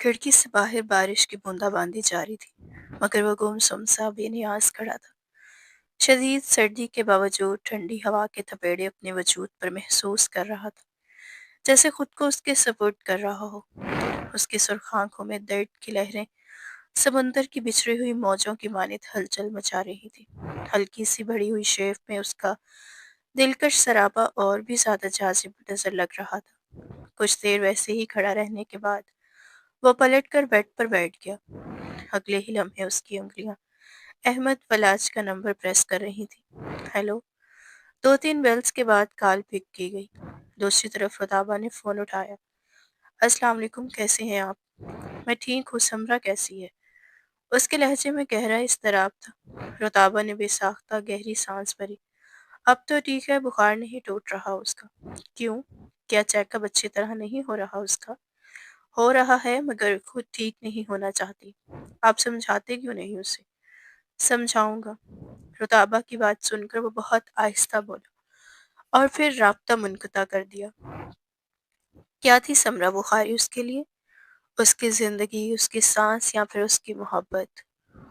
खिड़की से बाहर बारिश की बूंदाबांदी जारी थी, मगर वो गुमसुम सा बेनियाज खड़ा था। शदीद सर्दी के बावजूद ठंडी हवा के थपेड़े अपने वजूद पर महसूस कर रहा था, जैसे खुद को उसके सपुर्द कर रहा हो। उसकी सुर्ख आंखों में दर्द की लहरें समंदर की बिछड़ी हुई मौजों की मानित हलचल मचा रही थी। हल्की सी बढ़ी हुई शेफ में उसका दिलकश सरापा और भी ज्यादा जाजिब नजर लग रहा था। कुछ देर वैसे ही खड़ा रहने के बाद वो पलटकर बेड पर बैठ गया। अगले ही लम्हे उसकी उंगलियां अहमद फलाज का नंबर प्रेस कर रही थी। हेलो। दो तीन बेल्स के बाद कॉल पिक की गई। दूसरी तरफ रुताबा ने फोन उठाया। अस्सलाम वालेकुम, कैसे हैं आप? मैं ठीक हूँ, समरा कैसी है? उसके लहजे में गहरा इस्तराब था। रुताबा ने बेसाख्ता गहरी सांस भरी। अब तो ठीक है, बुखार नहीं टूट रहा उसका। क्यों? क्या चेकअप अच्छी तरह नहीं हो रहा उसका? हो रहा है, मगर खुद ठीक नहीं होना चाहती। आप समझाते क्यों नहीं उसे? समझाऊंगा। रुताबा की बात सुनकर वो बहुत आहिस्ता बोला और फिर राब्ता मुनक़ता कर दिया। क्या थी समरा बुखारी उसके लिए? उसकी जिंदगी, उसकी सांस या फिर उसकी मोहब्बत?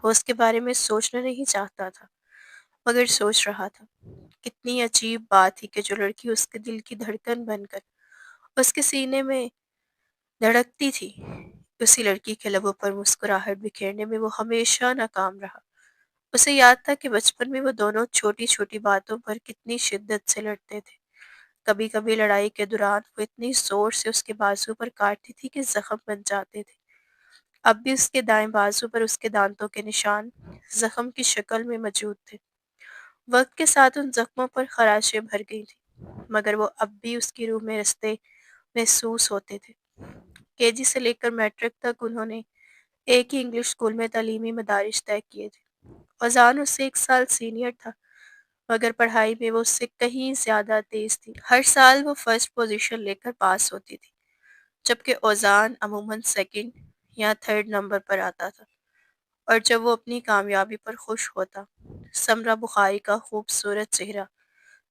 वो उसके बारे में सोचना नहीं चाहता था, मगर सोच रहा था। कितनी अजीब बात थी कि जो लड़की उसके दिल की धड़कन बनकर उसके सीने में धड़कती थी, उसी लड़की के लबों पर मुस्कुराहट बिखेरने में वो हमेशा नाकाम रहा। उसे याद था कि बचपन में वो दोनों छोटी छोटी बातों पर कितनी शिद्दत से लड़ते थे। कभी कभी लड़ाई के दौरान वो इतनी जोर से उसके बाजू पर काटती थी कि जख्म बन जाते थे। अब भी उसके दाएं बाजू पर उसके दांतों के निशान जख्म की शक्ल में मौजूद थे। वक्त के साथ उन जख्मों पर खराशें भर गई थी, मगर वो अब भी उसकी रूह में रस्ते महसूस होते थे। केजी से लेकर मैट्रिक तक उन्होंने एक ही इंग्लिश स्कूल में तालीमी मदारिस तय किए थे। अजान उससे एक साल सीनियर था, मगर पढ़ाई में वो उससे कहीं ज्यादा तेज थी। हर साल वो फर्स्ट पोजीशन लेकर पास होती थी, जबकि औजान अमूमन सेकंड या थर्ड नंबर पर आता था। और जब वो अपनी कामयाबी पर खुश होता, समरा बुखारी का खूबसूरत चेहरा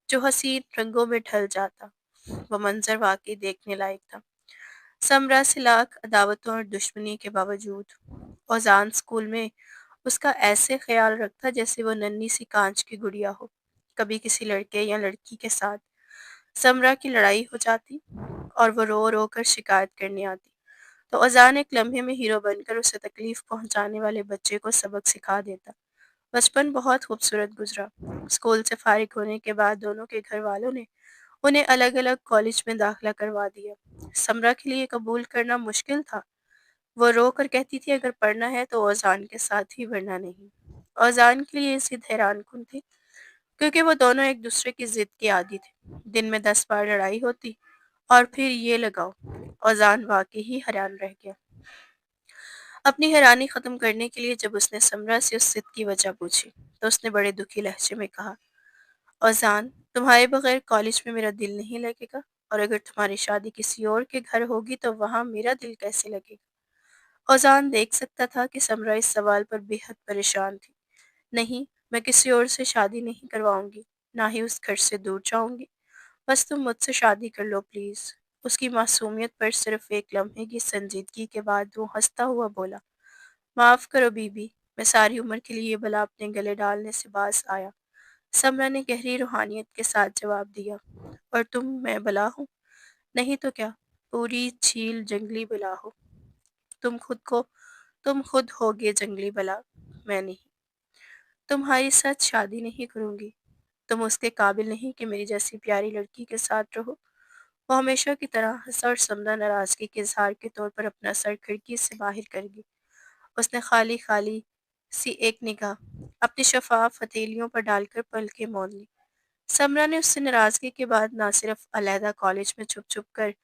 जो हसीन रंगों में ढल जाता, वो मंजर वाकई देखने लायक था। समरा से लाख अदावतों और दुश्मनी के बावजूद औजान स्कूल में उसका ऐसे ख्याल रखता जैसे वो नन्ही सी कांच की गुड़िया हो। कभी किसी लड़के या लड़की के साथ समरा की लड़ाई हो जाती और वो रो रो कर शिकायत करने आती, तो अजान एक लम्हे में हीरो बनकर उसे तकलीफ पहुंचाने वाले बच्चे को सबक सिखा देता। बचपन बहुत खूबसूरत गुजरा। स्कूल से फारिग होने के बाद दोनों के घर वालों ने उन्हें अलग अलग कॉलेज में दाखिला करवा दिया। समरा के लिए कबूल करना मुश्किल था। वो रो कर कहती थी अगर पढ़ना है तो औजान के साथ ही, वरना नहीं। औजान के लिए ये जिद हैरान कुन थी, क्योंकि वो दोनों एक दूसरे की जिद के आदी थे। दिन में 10 बार लड़ाई होती और फिर ये लगाओ। औजान वाकई ही हैरान रह गया। अपनी हैरानी खत्म करने के लिए जब उसने समरा से उस जिद की वजह पूछी, तो उसने बड़े दुखी लहजे में कहा, औजान, तुम्हारे बगैर कॉलेज में मेरा दिल नहीं लगेगा, और अगर तुम्हारी शादी किसी और के घर होगी तो वहां मेरा दिल कैसे लगेगा? औजान देख सकता था कि समरा इस सवाल पर बेहद परेशान थी। नहीं, मैं किसी और से शादी नहीं करवाऊंगी, ना ही उस घर से दूर जाऊंगी। बस तुम मुझसे शादी कर लो प्लीज। उसकी मासूमियत पर सिर्फ एक लम्हे की संजीदगी के बाद वो हंसता हुआ बोला, माफ करो बीबी, मैं सारी उम्र के लिए ये भला अपने गले डालने से बाज आया। समरा ने गहरी रूहानियत के साथ जवाब दिया, और तुम मैं बला हूँ? नहीं तो क्या, पूरी छील जंगली बला हो। तुम खुद को तुम खुद होगे जंगली बला, मैं नहीं। तुम्हारी साथ शादी नहीं करूंगी। तुम उसके काबिल नहीं कि मेरी जैसी प्यारी लड़की के साथ रहो। वो हमेशा की तरह हंसा और समरा नाराजगी के इजहार के तौर पर अपना सर खिड़की से बाहर कर गई। उसने खाली खाली सी एक निगाह अपनी शफाफ हथेलियों पर डालकर पलकें मौन ली। समरा ने उससे नाराजगी के बाद ना सिर्फ अलहदा कॉलेज में छुप छुप कर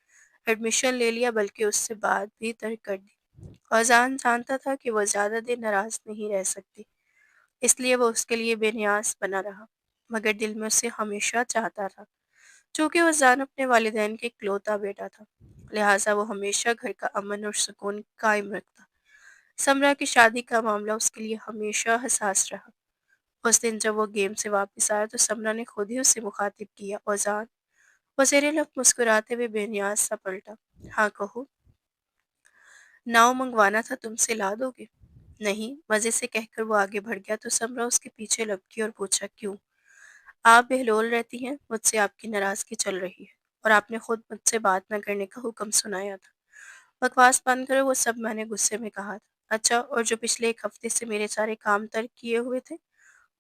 एडमिशन ले लिया, बल्कि उससे बात भी तर्क कर दी। औजान जानता था कि वह ज्यादा देर नाराज नहीं रह सकती, इसलिए वो उसके लिए बेनियाज बना रहा, मगर दिल में उसे हमेशा चाहता था। चूंकि औजान अपने वालिदैन के इकलौता बेटा था, लिहाजा वो हमेशा घर का अमन और सुकून कायम रखता। समरा की शादी का मामला उसके लिए हमेशा हसास रहा। उस दिन जब वो गेम से वापस आया तो समरा ने खुद ही उसे मुखातिब किया, औजान। वो जेरे लब मुस्कुराते हुए बेनियाज सा पलटा, हाँ कहो। नाव मंगवाना था, तुमसे ला दोगे? नहीं, मज़े से कहकर वो आगे बढ़ गया तो समरा उसके पीछे लपकी और पूछा, क्यों? आप बेहलोल रहती हैं, मुझसे आपकी नाराज़गी चल रही है और आपने खुद मुझसे बात न करने का हुक्म सुनाया था। बकवास बंद करो, वो सब मैंने गुस्से में कहा था। अच्छा, और जो पिछले 1 हफ्ते से मेरे सारे काम तर्क किए हुए थे,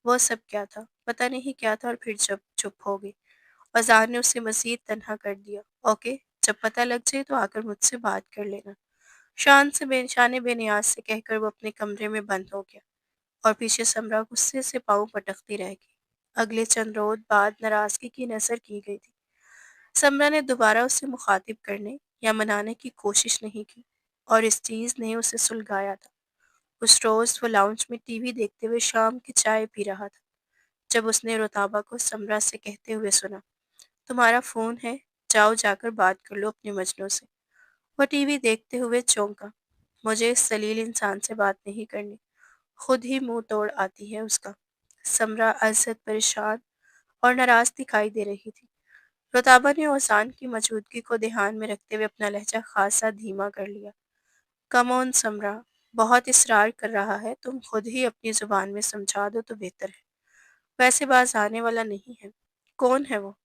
वो सब क्या था? पता नहीं क्या था और फिर जब चुप हो गई। अज़ान ने उसे मज़ीद तन्हा कर दिया। ओके, जब पता लग जाए तो आकर मुझसे बात कर लेना। शान बेनियाज से कहकर वो अपने कमरे में बंद हो गया और पीछे समरा गुस्से से पाँव पटकती रह गई। अगले चंद रोज बाद नाराजगी की नजर की गई थी। समरा ने दोबारा उसे मुखातिब करने या मनाने की कोशिश नहीं की और इस चीज ने उसे सुलगाया था। उस रोज वो लाउंज में टीवी देखते हुए शाम की चाय पी रहा था जब उसने रोताबा को समरा से कहते हुए सुना, तुम्हारा फोन है, जाओ जाकर बात कर लो अपने मजनू से। वो टीवी देखते हुए चौंका। मुझे इस जलील इंसान से बात नहीं करनी, खुद ही मुंह तोड़ आती है उसका। समरा अज़्ज़त परेशान और नाराज दिखाई दे रही थी। रोताबा ने ओसान की मौजूदगी को ध्यान में रखते हुए अपना लहजा खासा धीमा कर लिया। कम ऑन समरा, बहुत इसरार कर रहा है, तुम खुद ही अपनी जुबान में समझा दो तो बेहतर है। वैसे बाज आने वाला नहीं है। कौन है वो?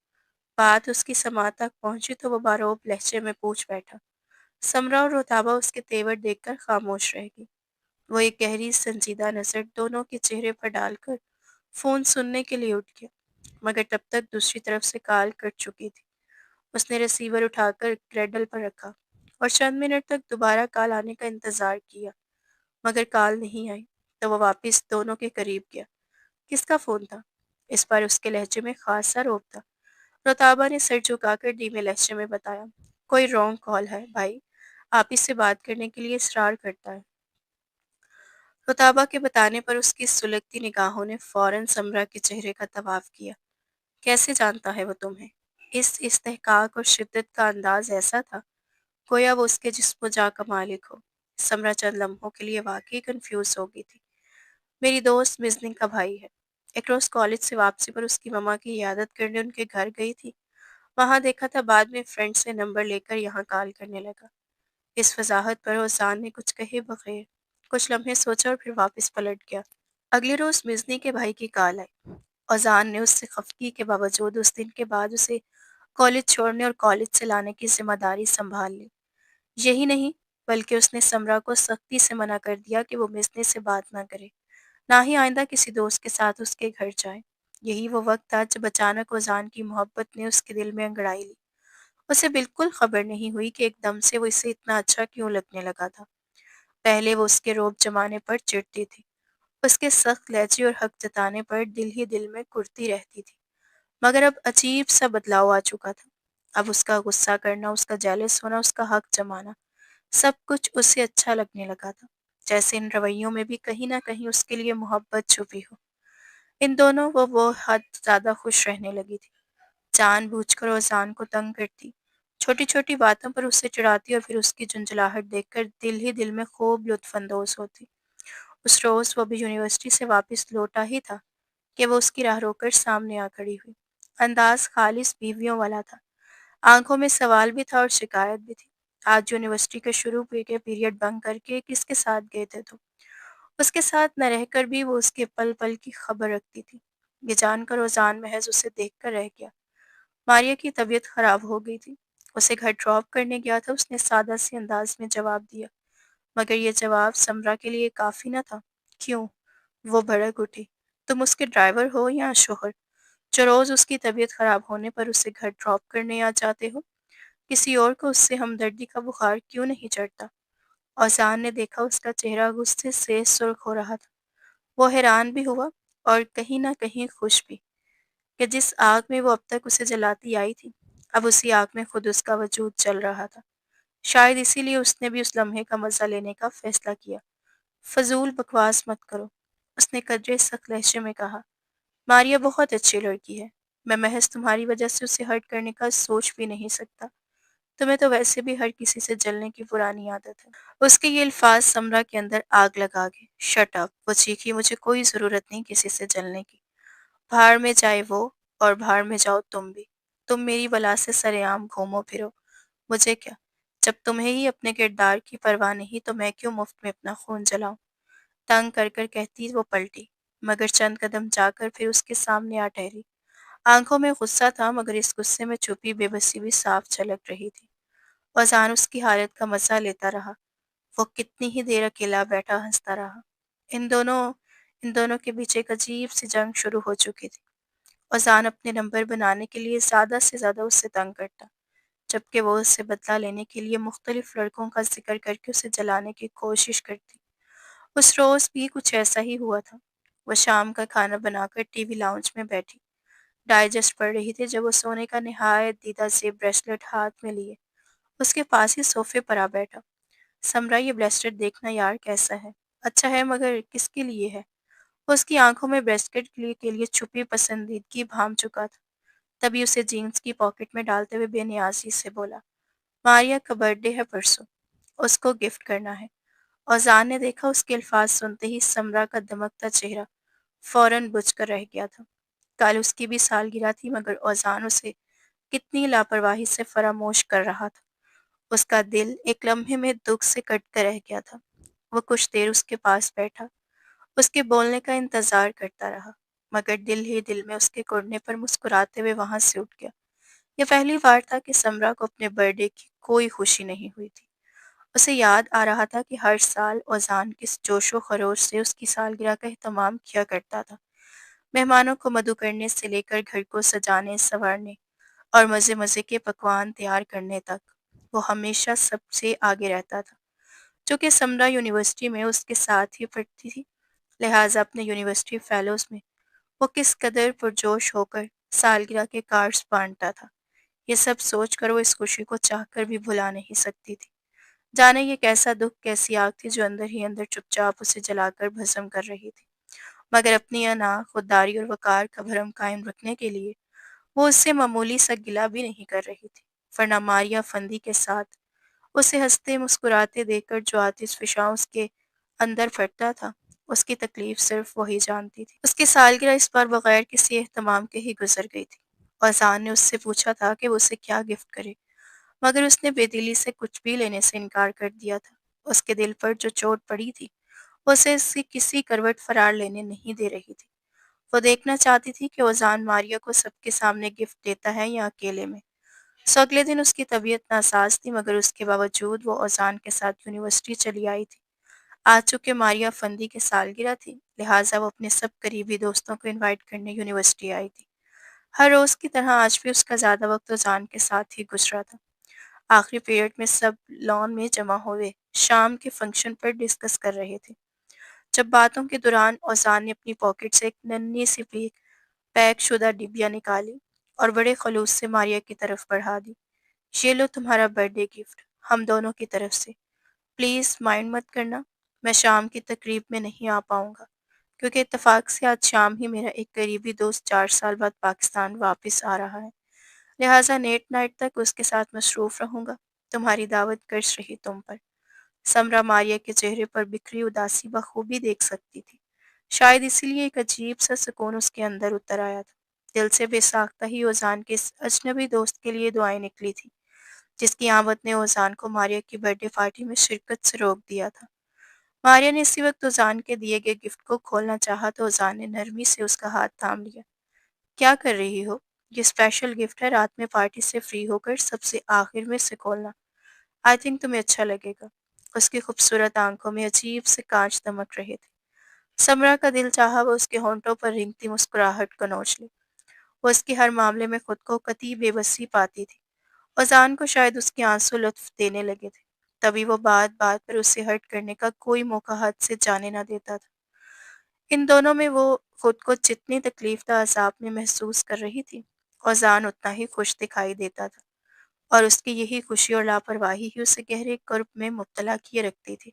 बात उसकी समात तक पहुंची तो वो बारोब लहजे में पूछ बैठा। समरा और रोताबा उसके तेवर देखकर खामोश रह गई। वो एक गहरी संजीदा नजर दोनों के चेहरे पर डालकर फोन सुनने के लिए उठ गया, मगर तब तक दूसरी तरफ से कॉल कट चुकी थी। उसने रिसीवर उठाकर क्रेडल पर रखा और चंद मिनट तक दोबारा कॉल आने का इंतजार किया, मगर कॉल नहीं आई। तो वो वापस दोनों के करीब गया। किसका फोन था? इस बार उसके लहजे में खासा रोब था। रोताबा ने सर झुकाकर धीमे लहजे में बताया, कोई रॉन्ग कॉल है भाई, आप इससे बात करने के लिए इसरार करता है। रोताबा के बताने पर उसकी सुलगती निगाहों ने फौरन समरा के चेहरे का तवाफ किया। कैसे जानता है वो तुम्हें? इस इस्तेहकाक और शिद्दत का अंदाज ऐसा था गोया वो उसके जिस्म जा का मालिक हो। समरा चंद लम्हों के लिए वाकई कंफ्यूज हो गई थी। मेरी दोस्त मिजनिंग का भाई है। एक रोज कॉलेज से वापसी पर उसकी मम्मा की इयादत करने उनके घर गई थी। वहां देखा था, बाद में फ्रेंड से नंबर लेकर यहाँ कॉल करने लगा। इस वजाहत पर ओसान ने कुछ कहे बगैर कुछ लम्हे सोचा और फिर वापस पलट गया। अगले रोज मिजनी के भाई की कॉल आई। ओजान ने उससे खफगी के बावजूद उस दिन के बाद उसे कॉलेज छोड़ने और कॉलेज से लाने की जिम्मेदारी संभाल ली। यही नहीं, बल्कि उसने समरा को सख्ती से मना कर दिया कि वो मिसने से बात ना करे, ना ही आइंदा किसी दोस्त के साथ उसके घर जाए। यही वो वक्त था जब अचानक ओजान की मोहब्बत ने उसके दिल में अंगड़ाई ली। उसे बिल्कुल खबर नहीं हुई कि एकदम से वो इसे इतना अच्छा क्यों लगने लगा था। पहले वो उसके रोब जमाने पर चिढ़ती थी, उसके सख्त लहजे और हक जताने पर दिल ही दिल में कुढ़ती रहती थी। मगर अब अजीब सा बदलाव आ चुका था। अब उसका गुस्सा करना, उसका जेलस होना, उसका हक जमाना, सब कुछ उसे अच्छा लगने लगा था। जैसे इन रवैयों में भी कहीं ना कहीं उसके लिए मोहब्बत छुपी हो। इन दोनों वो हद ज्यादा खुश रहने लगी थी। जानबूझकर ओजान को तंग करती, छोटी छोटी बातों पर उसे चिढ़ाती और फिर उसकी झुंझलाहट देखकर दिल ही दिल में खूब लुत्फानंदोज होती। उस रोज वो भी यूनिवर्सिटी से वापस लौटा ही था कि वो उसकी राह रोककर सामने आ खड़ी हुई। अंदाज खालिस बीवियों वाला था, आंखों में सवाल भी था और शिकायत भी थी। आज यूनिवर्सिटी के शुरू के पीरियड बंक करके किसके साथ गए थे तुम? उसके साथ न रहकर भी वो उसके पल पल की खबर रखती थी। ये जानकर रोजान महज उसे देखकर रह गया। मारिया की तबीयत खराब हो गई थी, उसे घर ड्रॉप करने गया था, उसने सादा सी अंदाज में जवाब दिया। मगर ये जवाब समरा के लिए काफी न था। क्यों? वो भड़क उठी। तुम उसके ड्राइवर हो या शोहर, जो रोज उसकी तबीयत खराब होने पर उसे घर ड्रॉप करने आ जाते हो? किसी और को उससे हमदर्दी का बुखार क्यों नहीं चढ़ता? औजान ने देखा उसका चेहरा गुस्से से सुर्ख हो रहा था। वो हैरान भी हुआ और कहीं ना कहीं खुश भी कि जिस आग में वो अब तक उसे जलाती आई थी, अब उसी आग में खुद उसका वजूद जल रहा था। शायद इसीलिए उसने भी उस लम्हे का मजा लेने का फैसला किया। फजूल बकवास मत करो, उसने कदरे सख्त लहजे में कहा। मारिया बहुत अच्छी लड़की है, मैं महज तुम्हारी वजह से उसे हर्ट करने का सोच भी नहीं सकता। तुम्हें तो वैसे भी हर किसी से जलने की पुरानी आदत है। उसके ये अल्फाज समरा के अंदर आग लगा गए। शट अप, वो चीखी, मुझे कोई जरूरत नहीं किसी से जलने की। भाड़ में जाए वो, और भाड़ में जाओ तुम भी। तुम मेरी बला से सरेआम घूमो फिरो, मुझे क्या? جب تمہیں ہی اپنے کردار کی پرواہ نہیں تو میں کیوں مفت میں اپنا خون جلاؤں؟ تنگ کر کر کہتی وہ پلٹی، مگر چند قدم جا کر پھر اس کے سامنے آ ٹھہری۔ آنکھوں میں غصہ تھا مگر اس غصے میں چھپی بے بسی بھی صاف جھلک رہی تھی۔ فضان اس کی حالت کا مزہ لیتا رہا۔ وہ کتنی ہی دیر اکیلا بیٹھا ہنستا رہا۔ ان دونوں ان دونوں کے بیچ ایک عجیب سی جنگ شروع ہو چکی تھی۔ فضان اپنے نمبر بنانے کے لیے زیادہ سے زیادہ اس سے تنگ کرتا، جبکہ وہ اس سے بدلہ لینے کے لیے مختلف لڑکوں کا ذکر کر کے اسے جلانے کی کوشش کرتی۔ اس روز بھی کچھ ایسا ہی ہوا تھا۔ وہ شام کا کھانا بنا کر ٹی وی لاؤنج میں بیٹھی ڈائجسٹ پڑھ رہی تھی جب وہ سونے کا نہایت دیدہ زیب بریسلٹ ہاتھ میں لیے اس کے پاس ہی صوفے پر آ بیٹھا۔ سمرا، یہ بریسلٹ دیکھنا یار کیسا ہے؟ اچھا ہے مگر کس کے لیے ہے؟ وہ اس کی آنکھوں میں بریسلٹ کے لیے چھپی پسندیدگی بھام چکا تھا۔ تبھی اسے جینس کی پاکٹ میں ڈالتے ہوئے بے نیازی سے بولا، ماریا کا برتھ ڈے ہے پرسوں، اس کو گفٹ کرنا ہے۔ اوزان نے دیکھا اس کے الفاظ سنتے ہی سمرا کا دمکتا چہرہ فوراً بجھ کر رہ گیا تھا۔ کل اس کی بھی سالگرہ تھی مگر اوزان اسے کتنی لاپرواہی سے فراموش کر رہا تھا۔ اس کا دل ایک لمحے میں دکھ سے کٹ کر رہ گیا تھا۔ وہ کچھ دیر اس کے پاس بیٹھا، اس کے بولنے کا انتظار کرتا رہا، مگر دل ہی دل میں اس کے کڑنے پر مسکراتے ہوئے وہاں سے اٹھ گیا۔ یہ پہلی بار تھا کہ سمرا کو اپنے برتھ ڈے کی کوئی خوشی نہیں ہوئی تھی۔ اسے یاد آ رہا تھا کہ ہر سال اوزان کس جوش و خروش سے اس کی سالگرہ کا اہتمام کیا کرتا تھا۔ مہمانوں کو مدعو کرنے سے لے کر گھر کو سجانے سنوارنے اور مزے مزے کے پکوان تیار کرنے تک وہ ہمیشہ سب سے آگے رہتا تھا۔ چونکہ سمرا یونیورسٹی میں اس کے ساتھ ہی پڑھتی تھی، لہٰذا اپنے یونیورسٹی فیلوز میں وہ کس قدر پرجوش ہو کر سالگرہ کے کارڈز بانٹتا تھا، یہ سب سوچ کر وہ اس خوشی کو چاہ کر بھی بھلا نہیں سکتی تھی۔ جانے یہ کیسا دکھ، کیسی آگ تھی جو اندر ہی اندر چپ چاپ اسے جلا کر بھسم کر رہی تھی، مگر اپنی انا، خودداری اور وقار کا بھرم قائم رکھنے کے لیے وہ اس سے معمولی سا گلہ بھی نہیں کر رہی تھی، ورنہ ماریا فندی کے ساتھ اسے ہنستے مسکراتے دیکھ کر جو آتش فشاں اس کے اندر پھٹتا تھا، اس کی تکلیف صرف وہی جانتی تھی۔ اس کی سالگرہ اس بار بغیر کسی اہتمام کے ہی گزر گئی تھی۔ اذان نے اس سے پوچھا تھا کہ وہ اسے کیا گفٹ کرے، مگر اس نے بے دلی سے کچھ بھی لینے سے انکار کر دیا تھا۔ اس کے دل پر جو چوٹ پڑی تھی وہ اسے اس کی کسی کروٹ فرار لینے نہیں دے رہی تھی۔ وہ دیکھنا چاہتی تھی کہ اوزان ماریا کو سب کے سامنے گفٹ دیتا ہے یا اکیلے میں۔ سو اگلے دن اس کی طبیعت ناساز تھی مگر اس کے باوجود وہ اوزان کے ساتھ یونیورسٹی چلی آئی تھی۔ آج چونکہ ماریا فندی کی سالگرہ تھی لہٰذا وہ اپنے سب قریبی دوستوں کو انوائٹ کرنے یونیورسٹی آئی تھی۔ ہر روز کی طرح آج بھی اس کا زیادہ وقت اوزان کے ساتھ ہی گزرا تھا۔ آخری پیریڈ میں سب لان میں جمع ہوئے شام کے فنکشن پر ڈسکس کر رہے تھے، جب باتوں کے دوران اوزان نے اپنی پاکٹ سے ایک ننھی سی پیک شدہ ڈبیا نکالی اور بڑے خلوص سے ماریا کی طرف بڑھا دی۔ یہ لو تمہارا برتھ ڈے گفٹ، ہم دونوں کی طرف سے۔ پلیز مائنڈ مت کرنا، میں شام کی تقریب میں نہیں آ پاؤں گا کیونکہ اتفاق سے آج شام ہی میرا ایک قریبی دوست 4 سال بعد پاکستان واپس آ رہا ہے، لہٰذا نیٹ نائٹ تک اس کے ساتھ مصروف رہوں گا۔ تمہاری دعوت کرس رہی تم پر۔ سمرا ماریا کے چہرے پر بکھری اداسی بخوبی دیکھ سکتی تھی، شاید اسی لیے ایک عجیب سا سکون اس کے اندر اتر آیا تھا۔ دل سے بے ساختہ ہی اوزان کے اس اجنبی دوست کے لیے دعائیں نکلی تھی جس کی آمد نے اوزان کو ماریا کی برتھ ڈے پارٹی میں شرکت سے روک دیا تھا۔ ماریا نے اسی وقت اوزان کے دیے گئے گفٹ کو کھولنا چاہا تو اوزان نے نرمی سے اس کا ہاتھ تھام لیا۔ کیا کر رہی ہو؟ یہ اسپیشل گفٹ ہے، رات میں پارٹی سے فری ہو کر سب سے آخر میں سے کھولنا۔ آئی تھنک تمہیں اچھا لگے گا۔ اس کی خوبصورت آنکھوں میں عجیب سے کانچ دمک رہے تھے۔ سمرا کا دل چاہا وہ اس کے ہونٹوں پر رنگتی مسکراہٹ کو نوچ لے۔ وہ اس کے ہر معاملے میں خود کو قطعی بے بسی پاتی تھی۔ اوزان کو شاید اس کے آنسو لطف دینے لگے تھے، تبھی وہ بات بات پر اسے ہرٹ کرنے کا کوئی موقع ہاتھ سے جانے نہ دیتا تھا۔ ان دونوں میں وہ خود کو جتنی تکلیف دہ عذاب میں محسوس کر رہی تھی، اوزان اتنا ہی خوش دکھائی دیتا تھا، اور اس کی یہی خوشی اور لاپرواہی ہی اسے گہرے کرب میں مبتلا کیے رکھتی تھی۔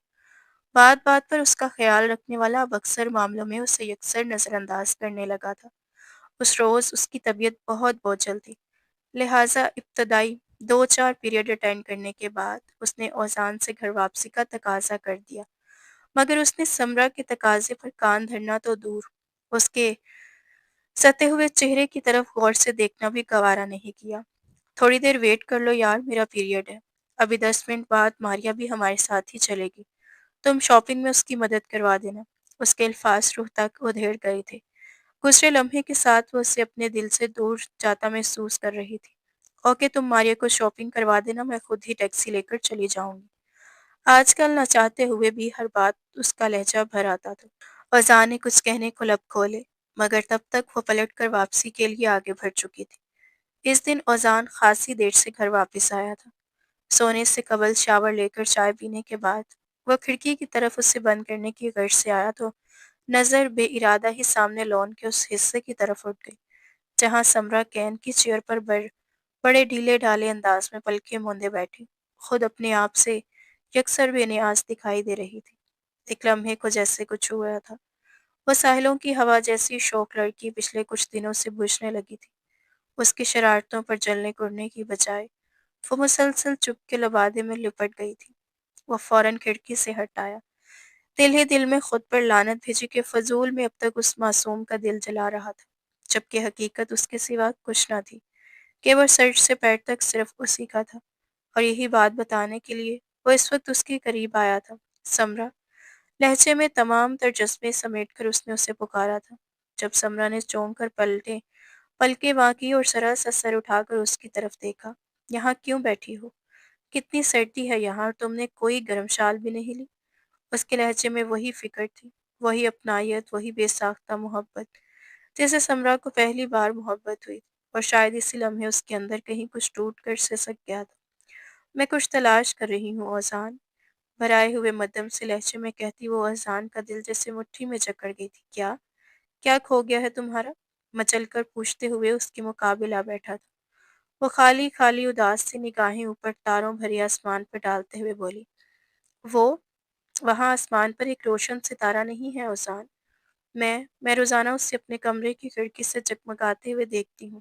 بات بات پر اس کا خیال رکھنے والا اب اکثر معاملوں میں اسے یکسر نظر انداز کرنے لگا تھا۔ اس روز اس کی طبیعت بہت بوجھل تھی، لہٰذا ابتدائی 2 4 پیریڈ اٹینڈ کرنے کے بعد اس نے اوزان سے گھر واپسی کا تقاضا کر دیا، مگر اس نے سمرا کے تقاضے پر کان دھرنا تو دور، اس کے ستے ہوئے چہرے کی طرف غور سے دیکھنا بھی گوارا نہیں کیا۔ تھوڑی دیر ویٹ کر لو یار، میرا پیریڈ ہے۔ ابھی 10 منٹ بعد ماریا بھی ہمارے ساتھ ہی چلے گی، تم شاپنگ میں اس کی مدد کروا دینا۔ اس کے الفاظ روح تک ادھیڑ گئے تھے۔ گزرے لمحے کے ساتھ وہ اسے اپنے دل سے دور جاتا محسوس کر رہی تھی۔ اوکے، تم ماریا کو شاپنگ کروا دینا، میں خود ہی ٹیکسی لے کر چلی جاؤں گی۔ آج کل نہ چاہتے ہوئے بھی ہر بات اس کا لہجہ بھر آتا تھا۔ فضا نے کچھ کہنے کو لب کھولے، مگر تب تک وہ پلٹ کر واپسی کے لیے آگے بڑھ چکی تھی۔ اس دن اوزان خاصی دیر سے گھر واپس آیا تھا۔ سونے سے قبل شاور لے کر چائے پینے کے بعد وہ کھڑکی کی طرف اسے بند کرنے کی غرض سے آیا تو نظر بے ارادہ ہی سامنے لون کے اس حصے کی طرف اٹھ گئی جہاں سمرا کین کی چیئر پر بڑے ڈھیلے ڈھالے انداز میں پلکیں موندے بیٹھی خود اپنے آپ سے یکسر بے نیاز دکھائی دے رہی تھی۔ ایک لمحے کو جیسے کچھ ہوا تھا، وہ ساحلوں کی ہوا جیسی شوخ لڑکی پچھلے کچھ دنوں سے بجھنے لگی تھی۔ اس کی شرارتوں پر جلنے کرنے کی بجائے وہ مسلسل چپ کے لبادے میں لپٹ گئی تھی۔ وہ فوراً کھڑکی سے ہٹ آیا، دل ہی دل میں خود پر لعنت بھیجی کہ فضول میں اب تک اس معصوم کا دل جلا رہا تھا، جبکہ حقیقت اس کے سوا کچھ نہ تھی کہ وہ سر سے پیر تک صرف اسی کا تھا۔ اور یہی بات بتانے کے لیے وہ اس وقت اس کے قریب آیا تھا۔ سمرا، لہجے میں تمام تر جذبے سمیٹ کر اس نے اسے پکارا تھا۔ جب سمرا نے چونک کر پلکیں واں اور ذرا سا سر اٹھا کر اس کی طرف دیکھا۔ یہاں کیوں بیٹھی ہو؟ کتنی سردی ہے یہاں اور تم نے کوئی گرم شال بھی نہیں لی؟ اس کے لہجے میں وہی فکر تھی، وہی اپنائیت، وہی بے ساختہ محبت، جیسے سمرا کو پہلی بار محبت ہوئی اور شاید اسی لمحے اس کے اندر کہیں کچھ ٹوٹ کر سسک گیا تھا۔ میں کچھ تلاش کر رہی ہوں اوزان، بھرائے ہوئے مدھم سے لہجے میں کہتی وہ اذان کا دل جیسے مٹھی میں جکڑ گئی تھی۔ کیا کھو گیا ہے تمہارا؟ مچل کر پوچھتے ہوئے اس کے مقابل آ بیٹھا تھا۔ وہ خالی خالی اداس سی نگاہیں اوپر تاروں بھری آسمان پر ڈالتے ہوئے بولی، وہ وہاں آسمان پر ایک روشن ستارہ نہیں ہے اوزان؟ میں روزانہ اسے اپنے کمرے کی کھڑکی سے جگمگاتے ہوئے دیکھتی ہوں۔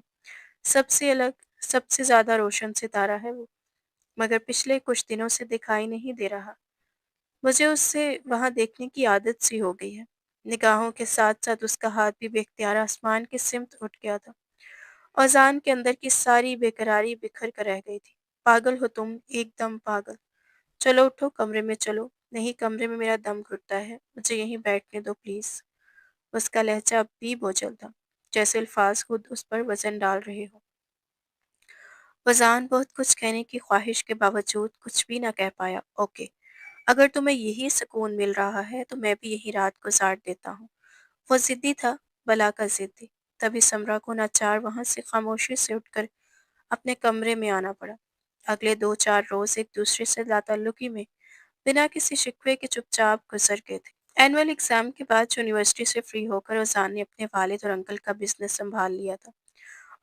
سب سے الگ، سب سے زیادہ روشن ستارہ ہے وہ، مگر پچھلے کچھ دنوں سے دکھائی نہیں دے رہا۔ مجھے اس سے وہاں دیکھنے کی عادت سی ہو گئی ہے۔ نگاہوں کے ساتھ ساتھ اس کا ہاتھ بھی بے اختیار آسمان کی سمت اٹھ گیا تھا۔ اوزان کے اندر کی ساری بے قراری بکھر کر رہ گئی تھی۔ پاگل ہو تم، ایک دم پاگل۔ چلو اٹھو، کمرے میں چلو۔ نہیں، کمرے میں میرا دم گھٹتا ہے، مجھے یہیں بیٹھنے دو پلیز۔ اس کا لہجہ اب بھی بوجھل تھا، جیسے الفاظ خود اس پر وزن ڈال رہے ہوں۔ وزان بہت کچھ کہنے کی خواہش کے باوجود کچھ بھی نہ کہہ پایا۔ اوکے، اگر تمہیں یہی سکون مل رہا ہے تو میں بھی یہی رات گزار دیتا ہوں۔ وہ ضدی تھا، بلا کا ضدی۔ تبھی سمرا کو ناچار وہاں سے خاموشی سے اٹھ کر اپنے کمرے میں آنا پڑا۔ اگلے 2-4 روز ایک دوسرے سے لا تعلقی میں بنا کسی شکوے کے چپ چاپ گزر گئے تھے۔ اینول ایگزام کے بعد یونیورسٹی سے فری ہو کر اوزان نے اپنے والد اور انکل کا بزنس سنبھال لیا تھا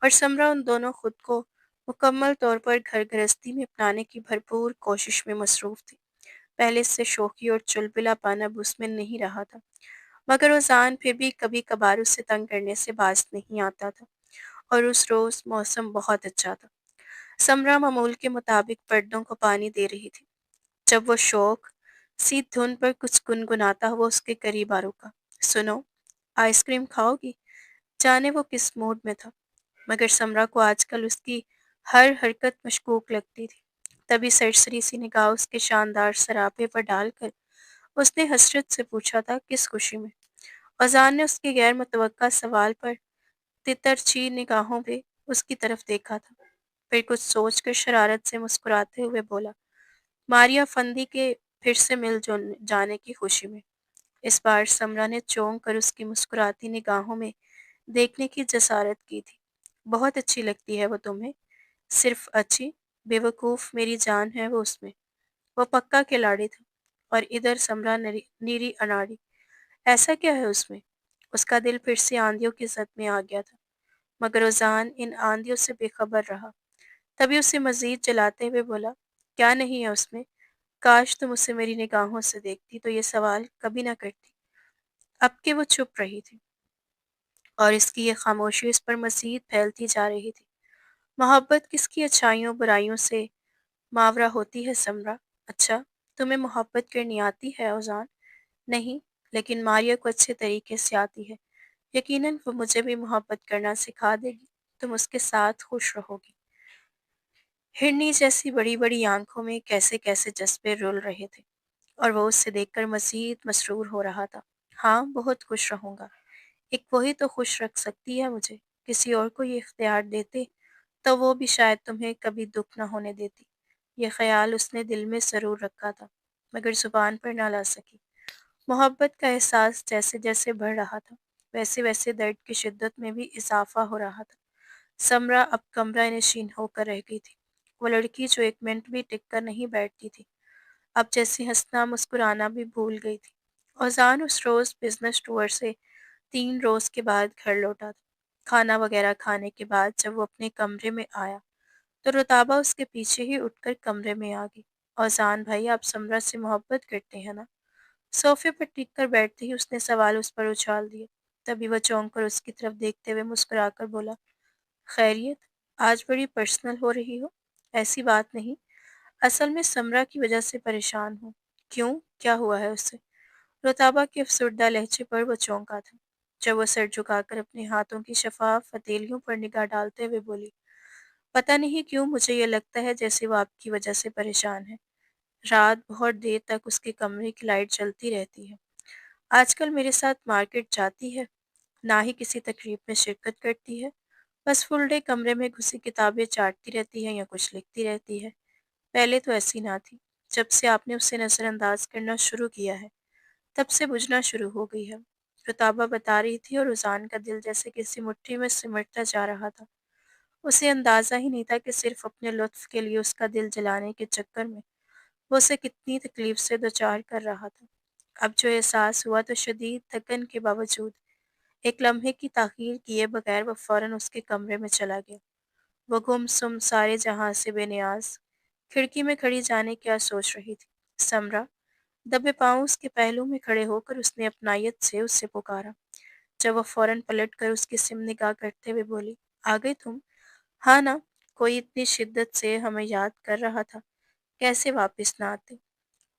اور سمرا ان دونوں خود کو مکمل طور پر گھر گرہستی میں اپنانے کی بھرپور کوشش میں مصروف تھی۔ پہلے سے شوخی اور چلبلا پن اب اس میں نہیں رہا تھا، مگر اوزان پھر بھی کبھی کبھار اس سے تنگ کرنے سے باز نہیں آتا تھا۔ اور اس روز موسم بہت اچھا تھا۔ سمرا معمول کے مطابق پردوں کو پانی دے رہی تھی جب وہ شوق سی دھن پر کچھ گنگناتا ہوا اس کے قریب آ رکا۔ سنو، آئس کریم کھاؤ گی؟ جانے وہ کس موڈ میں تھا، مگر سمرا کو آج کل اس کی ہر حرکت مشکوک لگتی تھی۔ تبھی سرسری سی نگاہ اس کے شاندار سراپے پر ڈال کر اس نے حسرت سے پوچھا تھا، کس خوشی میں؟ اذان نے اس کے غیر متوقع سوال پر تترچھی نگاہوں پہ اس کی طرف دیکھا تھا، پھر کچھ سوچ کر شرارت سے مسکراتے ہوئے بولا، ماریا فندی کے پھر سے مل جانے کی خوشی میں۔ اس بار سمرا نے چونک کر اس کی مسکراتی نگاہوں میں دیکھنے کی جسارت کی تھی۔ بہت اچھی لگتی ہے وہ تمہیں؟ صرف اچھی؟ بے وقوف میری جان ہے وہ اس میں، وہ پکا کھلاڑی تھا۔ اور ادھر سمرا نیری اناڑی، ایسا کیا ہے اس میں؟ اس کا دل پھر سے آندھیوں کی زد میں آ گیا تھا، مگر اوزان ان آندھیوں سے بے خبر رہا۔ تبھی اسے مزید جلاتے ہوئے بولا، کیا نہیں ہے اس میں؟ کاش تم اسے میری نگاہوں سے دیکھتی تو یہ سوال کبھی نہ کرتی۔ اب کہ وہ چھپ رہی تھی اور اس کی یہ خاموشی اس پر مزید پھیلتی جا رہی تھی۔ محبت کس کی اچھائیوں برائیوں سے ماورا ہوتی ہے سمرا؟ اچھا، تمہیں محبت کرنی آتی ہے اوزان؟ نہیں، لیکن ماریا کو اچھے طریقے سے آتی ہے۔ یقیناً وہ مجھے بھی محبت کرنا سکھا دے گی، تم اس کے ساتھ خوش رہو گی۔ हिरनी जैसी बड़ी-बड़ी आँखों में कैसे-कैसे जज़्बे रुल रहे थे और वो उसे देखकर मज़ीद मसरूर हो रहा था। हाँ, बहुत खुश रहूँगा। एक वही तो खुश रख सकती है मुझे। किसी और को ये इख्तियार देते तो वो भी शायद तुम्हें कभी दुःख न होने देती। ये ख़्याल उसने दिल में ज़रूर रखा था, मगर ज़ुबान पर ना ला सकी। मोहब्बत का एहसास जैसे-जैसे बढ़ रहा था, वैसे-वैसे दर्द की शिद्दत में भी इज़ाफ़ा हो रहा था। समरा अब कमरा नशीन होकर रह गई थी। वो लड़की जो एक मिनट भी टिक कर नहीं बैठती थी, अब जैसे हँसना मुस्कुराना भी भूल गई थी। औज़ान उस रोज़ बिज़नेस टूर से 3 रोज़ के बाद घर लौटा था। खाना वग़ैरह खाने के बाद जब वो अपने कमरे में आया, तो रुताबा उसके पीछे ही उठकर कमरे में आ गई। औज़ान भाई, आप समरा से मोहब्बत करते हैं ना? सोफ़े पर टिक कर बैठते ही उसने सवाल उस पर उछाल दिए। तभी वह चौंक कर उसकी तरफ देखते हुए मुस्कुराकर बोला, खैरियत? आज बड़ी पर्सनल हो रही हो। ऐसी बात नहीं, असल में समरा की वजह से परेशान हूँ। क्यों? क्या हुआ है उसे? रुताबा के अफसरदा लहजे पर वो चौंका था, जब वो सर झुकाकर अपने हाथों की शफाफ हथेलियों पर निगाह डालते हुए बोली, पता नहीं क्यों मुझे ये लगता है जैसे वो आपकी वजह से परेशान है। रात बहुत देर तक उसके कमरे की लाइट जलती रहती है। आजकल मेरे साथ मार्केट जाती है, ना ही किसी तकरीब में शिरकत करती है। बस फुल डे कमरे में घुसी किताबें चाटती रहती है या कुछ लिखती रहती है। पहले तो ऐसी ना थी। जब से आपने उसे नज़रअंदाज करना शुरू किया है, तब से बुझना शुरू हो गई है। रुताबा बता रही थी और रुझान का दिल जैसे किसी मुट्ठी में सिमटता जा रहा था। उसे अंदाज़ा ही नहीं था कि सिर्फ अपने लुत्फ़ के लिए उसका दिल जलाने के चक्कर में वो उसे कितनी तकलीफ़ से दोचार कर रहा था। अब जो एहसास हुआ तो शदीद थकन के बावजूद एक लम्हे की ताख़ीर किए बगैर वो फ़ौरन उसके कमरे में चला गया। वो गुमसुम सारे जहाँ से बेनियाज़ खिड़की में खड़ी जाने क्या सोच रही थी। समरा, दबे पाँव उसके पहलू में खड़े होकर उसने अपनायत से उसे पुकारा। जब वो फ़ौरन पलट कर उसकी सिम निगाह करते हुए बोली, आ गई तुम? हाँ ना, कोई इतनी शिद्दत से हमें याद कर रहा था, कैसे वापस ना आते।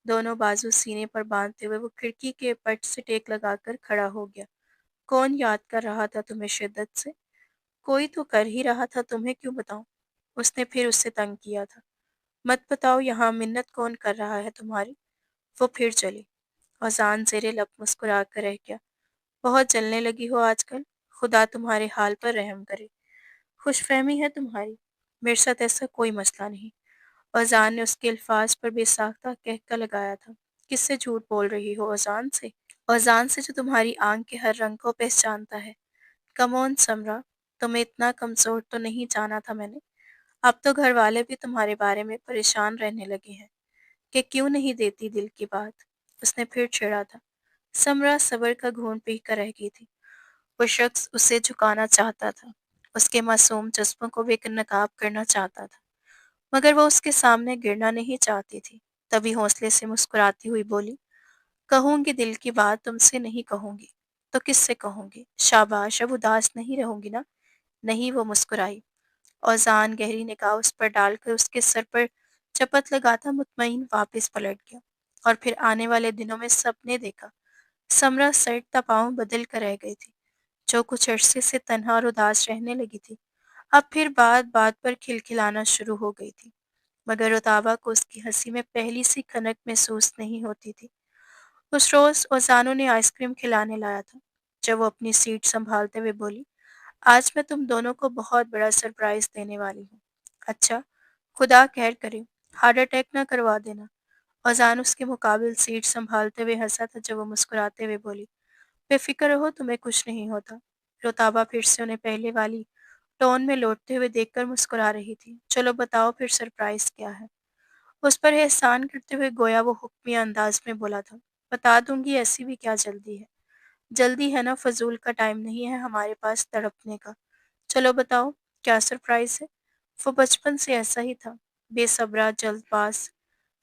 दोनों बाजू सीने पर बांधते हुए वो खिड़की के पट से टेक लगाकर खड़ा हो गया। कौन याद कर रहा था तुम्हें शिद्दत से? कोई तो कर ही रहा था, तुम्हें क्यों बताऊं? उसने फिर उससे तंग किया था। मत बताओ, यहाँ मिन्नत कौन कर रहा है तुम्हारी? वो फिर चली। औज़ान ज़ेरे लब मुस्कुरा कर रह गया। बहुत जलने लगी हो आजकल, खुदा तुम्हारे हाल पर रहम करे। खुशफ़हमी है तुम्हारी, मेरे साथ ऐसा कोई मसला नहीं। औज़ान ने उसके अल्फाज पर बेसाख्ता कहका लगाया था। किससे झूठ बोल रही हो? औज़ान से? औज़ान से जो तुम्हारी आंख के हर रंग को पहचानता है। कम ऑन समरा, तुम्हें इतना कमज़ोर तो नहीं जाना था मैंने। अब तो घर वाले भी तुम्हारे बारे में परेशान रहने लगे हैं कि क्यों नहीं देती दिल की बात। उसने फिर छेड़ा था। समरा सब्र का घूंट पीकर रह गई थी। वो शख्स उसे झुकाना चाहता था, उसके मासूम जज्बों को बेनकाब करना चाहता था, मगर वो उसके सामने गिरना नहीं चाहती थी। तभी हौसले से मुस्कुराती हुई बोली, कहूंगी दिल की बात, तुमसे नहीं कहूंगी तो किससे कहूंगी? शाबाश, अब उदास नहीं रहूंगी ना? नहीं, वो मुस्कुराई। औज़ान गहरी निगाह उस पर डालकर उसके सर पर चपत लगाता मुतमईन वापस पलट गया। और फिर आने वाले दिनों में सबने देखा, समरा सर पाँव बदल कर रह गई थी। जो कुछ अरसे से तन्हा और उदास रहने लगी थी, अब फिर बात बात पर खिलखिलाना शुरू हो गई थी। मगर रुताबा को उसकी हंसी में पहली सी खनक महसूस नहीं होती थी। उस रोज ओजानो ने आइसक्रीम खिलाने लाया था। जब वो अपनी सीट संभालते हुए बोली, आज मैं तुम दोनों को बहुत बड़ा सरप्राइज देने वाली हूँ। अच्छा, खुदा खैर करे, हार्ट अटैक ना करवा देना। ओजान उसके मुकाबिल सीट संभालते हुए हंसा था, जब वो मुस्कुराते हुए बोली, बेफिक्र रहो, तुम्हें कुछ नहीं होता। रोताबा फिर से उन्हें पहले वाली टोन में लौटते हुए देखकर मुस्कुरा रही थी। चलो बताओ फिर, सरप्राइज क्या है? उस पर एहसान करते हुए गोया वो हुक्मी अंदाज में बोला था, बता दूंगी, ऐसी भी क्या जल्दी है? जल्दी है ना, फजूल का टाइम नहीं है हमारे पास तड़पने का। चलो बताओ, क्या सरप्राइज है? वो बचपन से ऐसा ही था, बेसब्रा, जल्दबाज।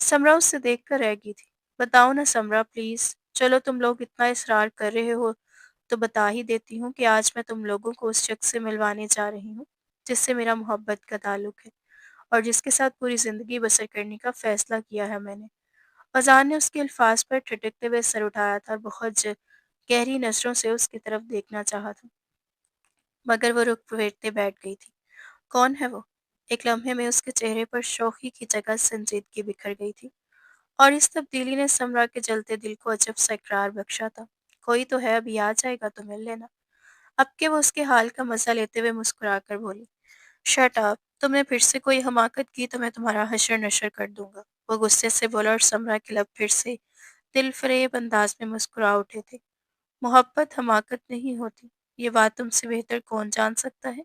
समरा उससे देख कर रह गई थी। बताओ ना समरा, प्लीज। चलो, तुम लोग इतना इसरार कर रहे हो तो बता ही देती हूँ कि आज मैं तुम लोगों को उस शख्स से मिलवाने जा रही हूँ जिससे मेरा मोहब्बत का ताल्लुक है और जिसके साथ पूरी ज़िंदगी बसर करने का फ़ैसला किया है मैंने। अज़ान ने उसके अल्फाज पर ठिठकते हुए सर उठाया था और बहुत गहरी नज़रों से उसकी तरफ देखना चाहा था, मगर वो रुक फेरते बैठ गई थी। कौन है वो? एक लम्हे में उसके चेहरे पर शौक़ी की जगह संजीदगी बिखर गई थी, और इस तब्दीली ने समरा के जलते दिल को अजब सा इकरार बख्शा था। कोई तो है, अभी आ जाएगा तो मिल लेना। अब के वो उसके हाल का मज़ा लेते हुए मुस्कुराकर बोली, शट अप! तुमने फिर से कोई हमाकत की तो मैं तुम्हारा हशर-नशर कर दूँगा। वो गुस्से से बोला, और समरा के लब फिर से दिलफ़रेब अंदाज़ में मुस्कुरा उठे थे। मोहब्बत हमाकत नहीं होती, ये बात तुमसे बेहतर कौन जान सकता है?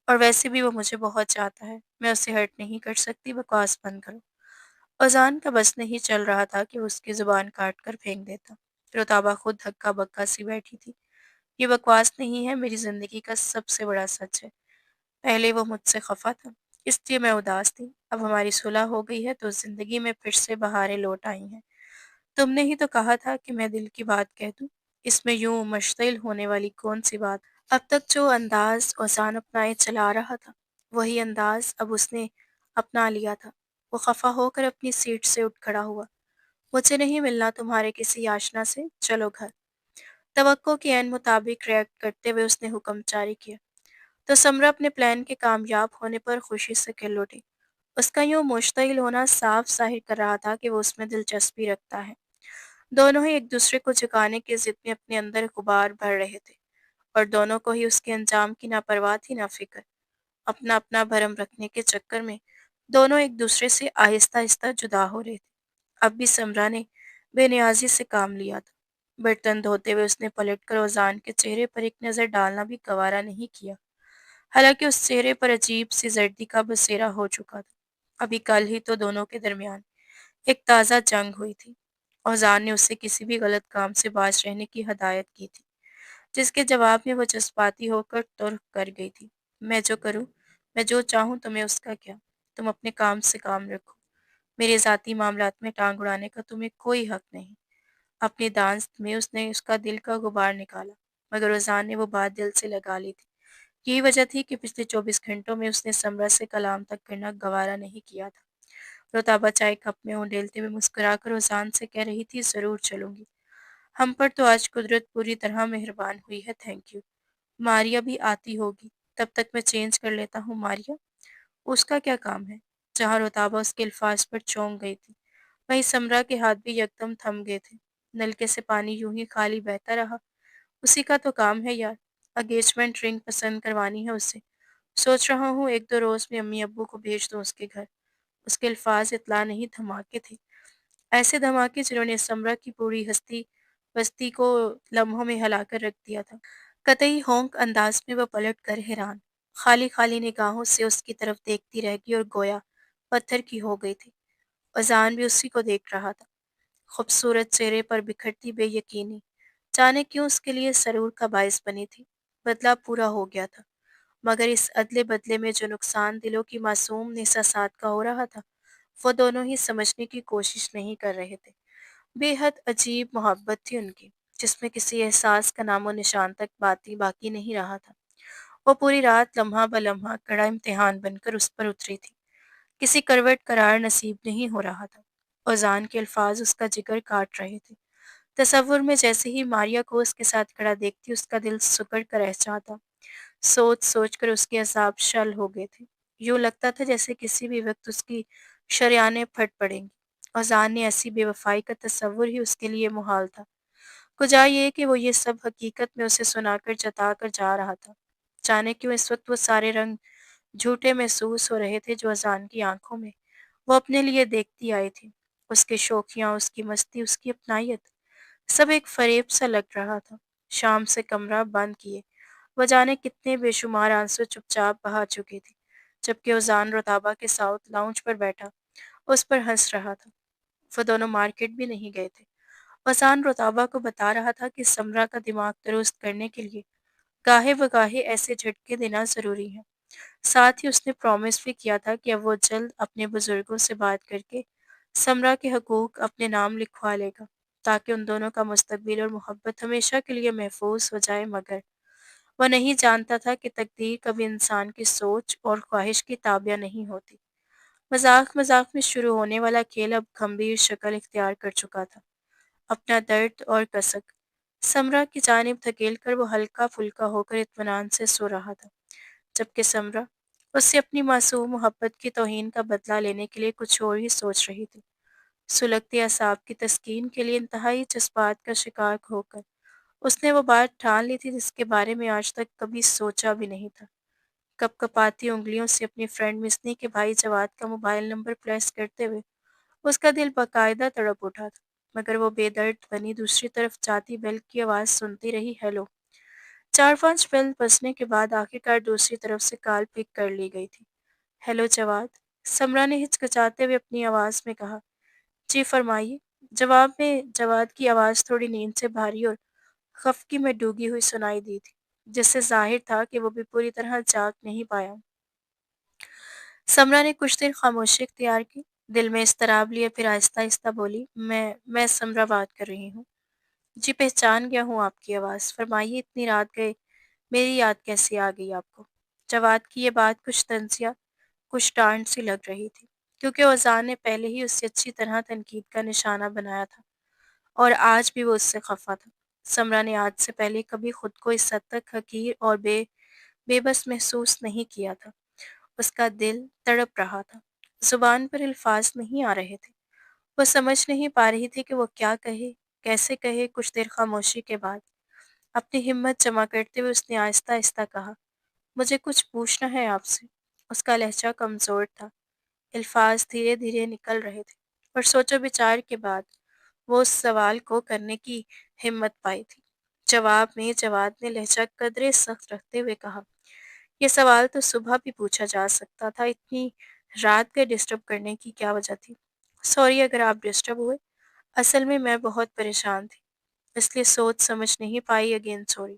और वैसे भी वो मुझे बहुत चाहता है, मैं उसे हर्ट नहीं कर सकती, बकवास बंद करो। अज़ान का बस नहीं चल रहा था कि वो उसकी ज़ुबान काट कर फेंक देता। रुताबा खुद हक्का-बक्का सी बैठी थी। ये बकवास नहीं है, मेरी ज़िंदगी का सबसे बड़ा सच है। पहले वो मुझसे खफा था, इसलिए मैं उदास थी। अब हमारी सुलह हो गई है तो ज़िंदगी में फिर से बहारें लौट आई हैं। तुमने ही तो कहा था कि मैं दिल की बात कह दूँ, इसमें यूँ मुश्तिल होने वाली कौन-सी बात। अब तक जो अंदाज़ ओज़ान अपनाए चला रहा था, वही अंदाज़ अब उसने अपना लिया था। वो खफा होकर अपनी सीट से उठ खड़ा हुआ। मुझे नहीं मिलना तुम्हारे किसी याचना से, चलो घर। तवक्को के ऐन मुताबिक रिएक्ट करते हुए उसने हुक्म जारी किया। तो समरा अपने प्लान के कामयाब होने पर खुशी से खिल उठी। उसका यूँ मुश्तइल होना साफ ज़ाहिर कर रहा था कि वो उसमें दिलचस्पी रखता है। दोनों ही एक दूसरे को झुकाने की ज़िद में अपने अंदर गुबार भर रहे थे, और दोनों को ही उसके अंजाम की ना परवाह थी ना फ़िक्र। अपना-अपना भरम रखने के चक्कर में दोनों एक दूसरे से आहिस्ता-आहिस्ता जुदा हो रहे थे। अब भी समरा ने बेनियाज़ी से काम लिया था। बर्तन धोते हुए उसने पलटकर ओज़ान के चेहरे पर एक नज़र डालना भी गवारा नहीं किया। हालाँकि उस चेहरे पर अजीब-सी ज़र्दी का बसेरा हो चुका था। अभी कल ही तो दोनों के दरमियान एक ताज़ा जंग हुई थी। औज़ान ने उससे किसी भी गलत काम से बाज रहने की हदायत की थी, जिसके जवाब में वो जज़्बाती होकर तुर्क कर गई थी। मैं जो करूँ, मैं जो चाहूँ तुम्हें उसका क्या? तुम अपने काम से काम रखो। मेरे ज़ाती मामलात में टांग अड़ाने का तुम्हें कोई हक नहीं। अपनी दांत में उसने उसका दिल का गुबार निकाला, मगर औज़ान ने वो बात दिल से लगा ली थी। यही वजह थी कि पिछले 24 घंटों में उसने समरा से कलाम तक करना गवारा नहीं किया था। रोताबा चाय कप में उंडेलते हुए मुस्कुराकर ओज़ान से कह रही थी, ज़रूर चलूँगी। हम पर तो आज कुदरत पूरी तरह मेहरबान हुई है, थैंक यू। मारिया भी आती होगी, तब तक मैं चेंज कर लेता हूँ। मारिया? उसका क्या काम है? जहाँ रोताबा उसके अल्फाज पर चौंक गई थी, वहीं समरा के हाथ भी यकदम थम गए थे। नलके से पानी यूं ही खाली बहता रहा। उसी का तो काम है यार, अगेजमेंट रिंग पसंद करवानी है उसे। सोच रहा हूँ एक दो रोज में अम्मी अब्बू को भेज दूँ उसके घर। उसके अल्फाज इतला नहीं, धमाके थे। ऐसे धमाके जिन्होंने समरा की पूरी हस्ती बस्ती को लम्हों में हिलाकर रख दिया था। कतई होंक अंदाज में वह पलट कर हैरान, खाली खाली निगाहों से उसकी तरफ देखती रह गई और गोया पत्थर की हो गई थी। अजान भी उसी को देख रहा था, खूबसूरत चेहरे पर बिखरती बेयकीनी जाने क्यों उसके लिए सरूर का बायस बनी थी। बदला पूरा हो गया था, मगर इस अदले बदले में जो नुकसान दिलों की मासूम एहसासात का हो रहा था, वो दोनों ही समझने की कोशिश नहीं कर रहे थे। बेहद अजीब मोहब्बत थी उनकी, जिसमें किसी एहसास का नामो निशान तक बाती बाकी नहीं रहा था। वो पूरी रात लम्हा ब लम्हा कड़ा इम्तिहान बनकर उस पर उतरी थी। किसी करवट करार नसीब नहीं हो रहा था। अजान के अल्फाज उसका जिगर काट रहे थे। तसव्वुर में जैसे ही मारिया को उसके साथ खड़ा देखती, उसका दिल सुकड़ कर रह जाता। सोच सोच कर उसके असाब शल हो गए थे। यूं लगता था जैसे किसी भी वक्त उसकी शरेआनें फट पड़ेंगी। अजान ने ऐसी बेवफाई का तसव्वुर ही उसके लिए मुहाल था। कुजा ये कि वो ये सब हकीकत में उसे सुनाकर जता कर जा रहा था। जाने क्यों इस वक्त वो सारे रंग झूठे महसूस हो रहे थे जो अजान की आंखों में वो अपने लिए देखती आई थी। उसकी शौकियाँ, उसकी मस्ती, उसकी अपनायत, सब एक फरेब सा लग रहा था। शाम से कमरा बंद किए वो जाने कितने बेशुमार आंसू चुपचाप बहा चुके थे, जबकि उजान रोताबा के साउथ लाउंज पर बैठा उस पर हंस रहा था। वो दोनों मार्केट भी नहीं गए थे। वसान रोताबा को बता रहा था कि समरा का दिमाग दुरुस्त करने के लिए गाहे बगाहे ऐसे झटके देना ज़रूरी है। साथ ही उसने प्रॉमिस भी किया था कि अब वो जल्द अपने बुजुर्गों से बात करके समरा के हकूक अपने नाम लिखवा लेगा, ताकि उन दोनों का मुस्तकबिल और मोहब्बत हमेशा के लिए महफूज हो जाए। मगर वह नहीं जानता था कि तकदीर कभी इंसान की सोच और ख्वाहिश की ताबिया नहीं होती। मजाक मजाक में शुरू होने वाला खेल अब गंभीर शक्ल इख्तियार कर चुका था। अपना दर्द और कसक समरा की जानिब धकेल कर वो हल्का फुल्का होकर इत्मीनान से सो रहा था, जबकि समरा उससे अपनी मासूम मोहब्बत की तौहीन का बदला लेने के लिए कुछ और ही सोच रही थी। सुलगती असाब की तस्कीन के लिए इंतहाई जज्बात का शिकार होकर उसने वो बात ठान ली थी जिसके बारे में आज तक कभी सोचा भी नहीं था। कपकपाती उंगलियों से अपनी फ्रेंड मिसनी के भाई जवाद का मोबाइल नंबर प्रेस करते हुए उसका दिल बाकायदा तड़प उठा था। मगर वो बेदर्द बनी दूसरी तरफ जाती बेल की आवाज़ सुनती रही। हेलो। 4-5 बेल बजने के बाद आखिरकार दूसरी तरफ से कॉल पिक कर ली गई थी। हेलो जवाद। समरा ने हिचकिचाते हुए अपनी आवाज़ में कहा। जी फरमाइए। जवाब में जवाद की आवाज़ थोड़ी नींद से भारी और खफकी में डूबी हुई सुनाई दी थी, जिससे जाहिर था कि वो भी पूरी तरह जाग नहीं पाया। समरा ने कुछ देर खामोशी इख्तियार की, दिल में इज़्तिराब लिए फिर आहिस्ता-आहिस्ता बोली, मैं समरा बात कर रही हूँ। जी पहचान गया हूँ आपकी आवाज़। फरमाइए इतनी रात गए मेरी याद कैसे आ गई आपको? जवाद की ये बात कुछ तंज़िया, कुछ डाँट सी लग रही थी, क्योंकि ओज़ान ने पहले ही उसे अच्छी तरह तनकीद का निशाना बनाया था और आज भी वो उससे खफ़ा था। समरा ने आज से पहले कभी खुद को इस हद तक हक़ीर और बेबस महसूस नहीं किया था। उसका दिल तड़प रहा था। ज़ुबान पर अल्फ़ाज़ नहीं आ रहे थे। वो समझ नहीं पा रही थी कि वो क्या कहे, कैसे कहे। कुछ देर खामोशी के बाद अपनी हिम्मत जमा करते हुए उसने आहिस्ता-आहिस्ता कहा, मुझे कुछ पूछना है आपसे। उसका लहज़ा कमज़ोर था, अल्फ़ाज़ धीरे-धीरे निकल रहे थे और सोचो-विचार के बाद वो उस सवाल को करने की हिम्मत पाई थी। जवाब में जवाद ने लहज़ा कदरे सख्त रखते हुए कहा, ये सवाल तो सुबह भी पूछा जा सकता था, इतनी रात गए डिस्टर्ब करने की क्या वजह थी? सॉरी अगर आप डिस्टर्ब हुए, असल में मैं बहुत परेशान थी, इसलिए सोच समझ नहीं पाई। Again sorry.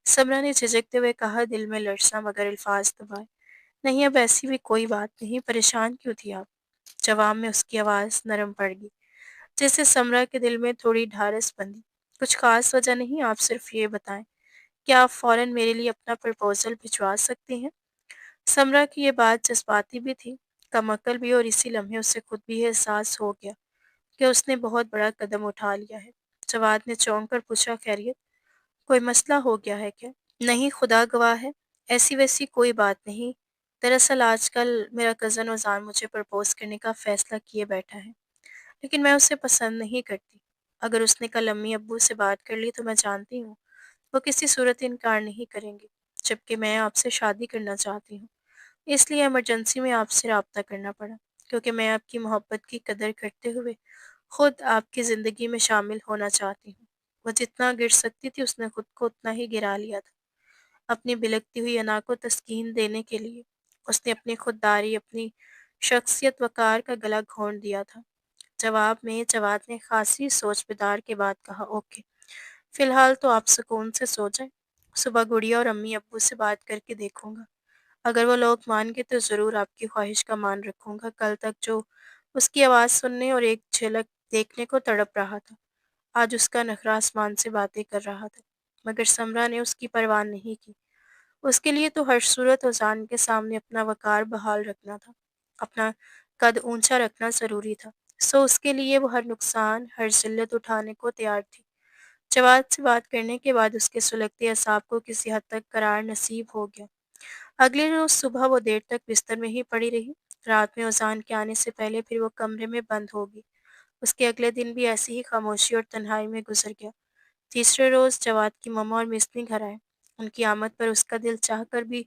समरा ने झिझकते हुए कहा, दिल में लरसा मगर अल्फाज दबाए। नहीं अब ऐसी भी कोई बात नहीं, परेशान क्यों थी आप? जवाब में उसकी आवाज़ नरम पड़ गई, जिससे समरा के दिल में थोड़ी ढारस बंधी। कुछ खास वजह नहीं, आप सिर्फ ये बताएं, क्या आप फौरन मेरे लिए अपना प्रपोजल भिजवा सकती हैं? समरा की ये बात जज्बाती भी थी, कमअक्ल भी, और इसी लम्हे उसे खुद भी ये एहसास हो गया कि उसने बहुत बड़ा कदम उठा लिया है। जवाद ने चौंक कर पूछा, खैरियत? कोई मसला हो गया है क्या? नहीं खुदा गवाह है, ऐसी वैसी कोई बात नहीं। दरअसल आजकल मेरा कज़न ओज़ान मुझे प्रपोज़ करने का फ़ैसला किए बैठा है, लेकिन मैं उसे पसंद नहीं करती। अगर उसने कल अम्मी अब्बू से बात कर ली तो मैं जानती हूँ वो किसी सूरत इनकार नहीं करेंगे, जबकि मैं आपसे शादी करना चाहती हूँ। इसलिए इमरजेंसी में आपसे राब्ता करना पड़ा, क्योंकि मैं आपकी मोहब्बत की कदर करते हुए खुद आपकी ज़िंदगी में शामिल होना चाहती हूँ। वो जितना गिर सकती थी उसने खुद को उतना ही गिरा लिया था। अपनी बिलखती हुई अना को तस्कीन देने के लिए उसने अपनी खुददारी, अपनी शख्सियत वक़ार का गला घोंट दिया था। जवाब में जवाद ने खासी सोच बिदार के बाद कहा, ओके, फ़िलहाल तो आप सुकून से सो जाएँ। सुबह गुड़िया और अम्मी अब्बू से बात करके देखूँगा। अगर वो लोग मान गए तो ज़रूर आपकी ख्वाहिश का मान रखूँगा। कल तक जो उसकी आवाज़ सुनने और एक झलक देखने को तड़प रहा था, आज उसका नखरा आसमान से बातें कर रहा था। मगर समरा ने उसकी परवाह नहीं की। उसके लिए तो हर सूरत ओज़ान के सामने अपना वक़ार बहाल रखना था, अपना कद ऊँचा रखना ज़रूरी था। सो उसके लिए वो हर नुकसान, हर ज़िल्लत उठाने को तैयार थी। जवाद से बात करने के बाद उसके सुलगते असाब को किसी हद तक करार नसीब हो गया। अगले रोज़ सुबह वो देर तक बिस्तर में ही पड़ी रही। रात में ओज़ान के आने से पहले फिर वो कमरे में बंद हो गई। उसके अगले दिन भी ऐसी ही खामोशी और तन्हाई में गुज़र गया। तीसरे रोज़ जवाद की मम्मा और मिस्नी घर आए। उनकी आमद पर उसका दिल चाहकर भी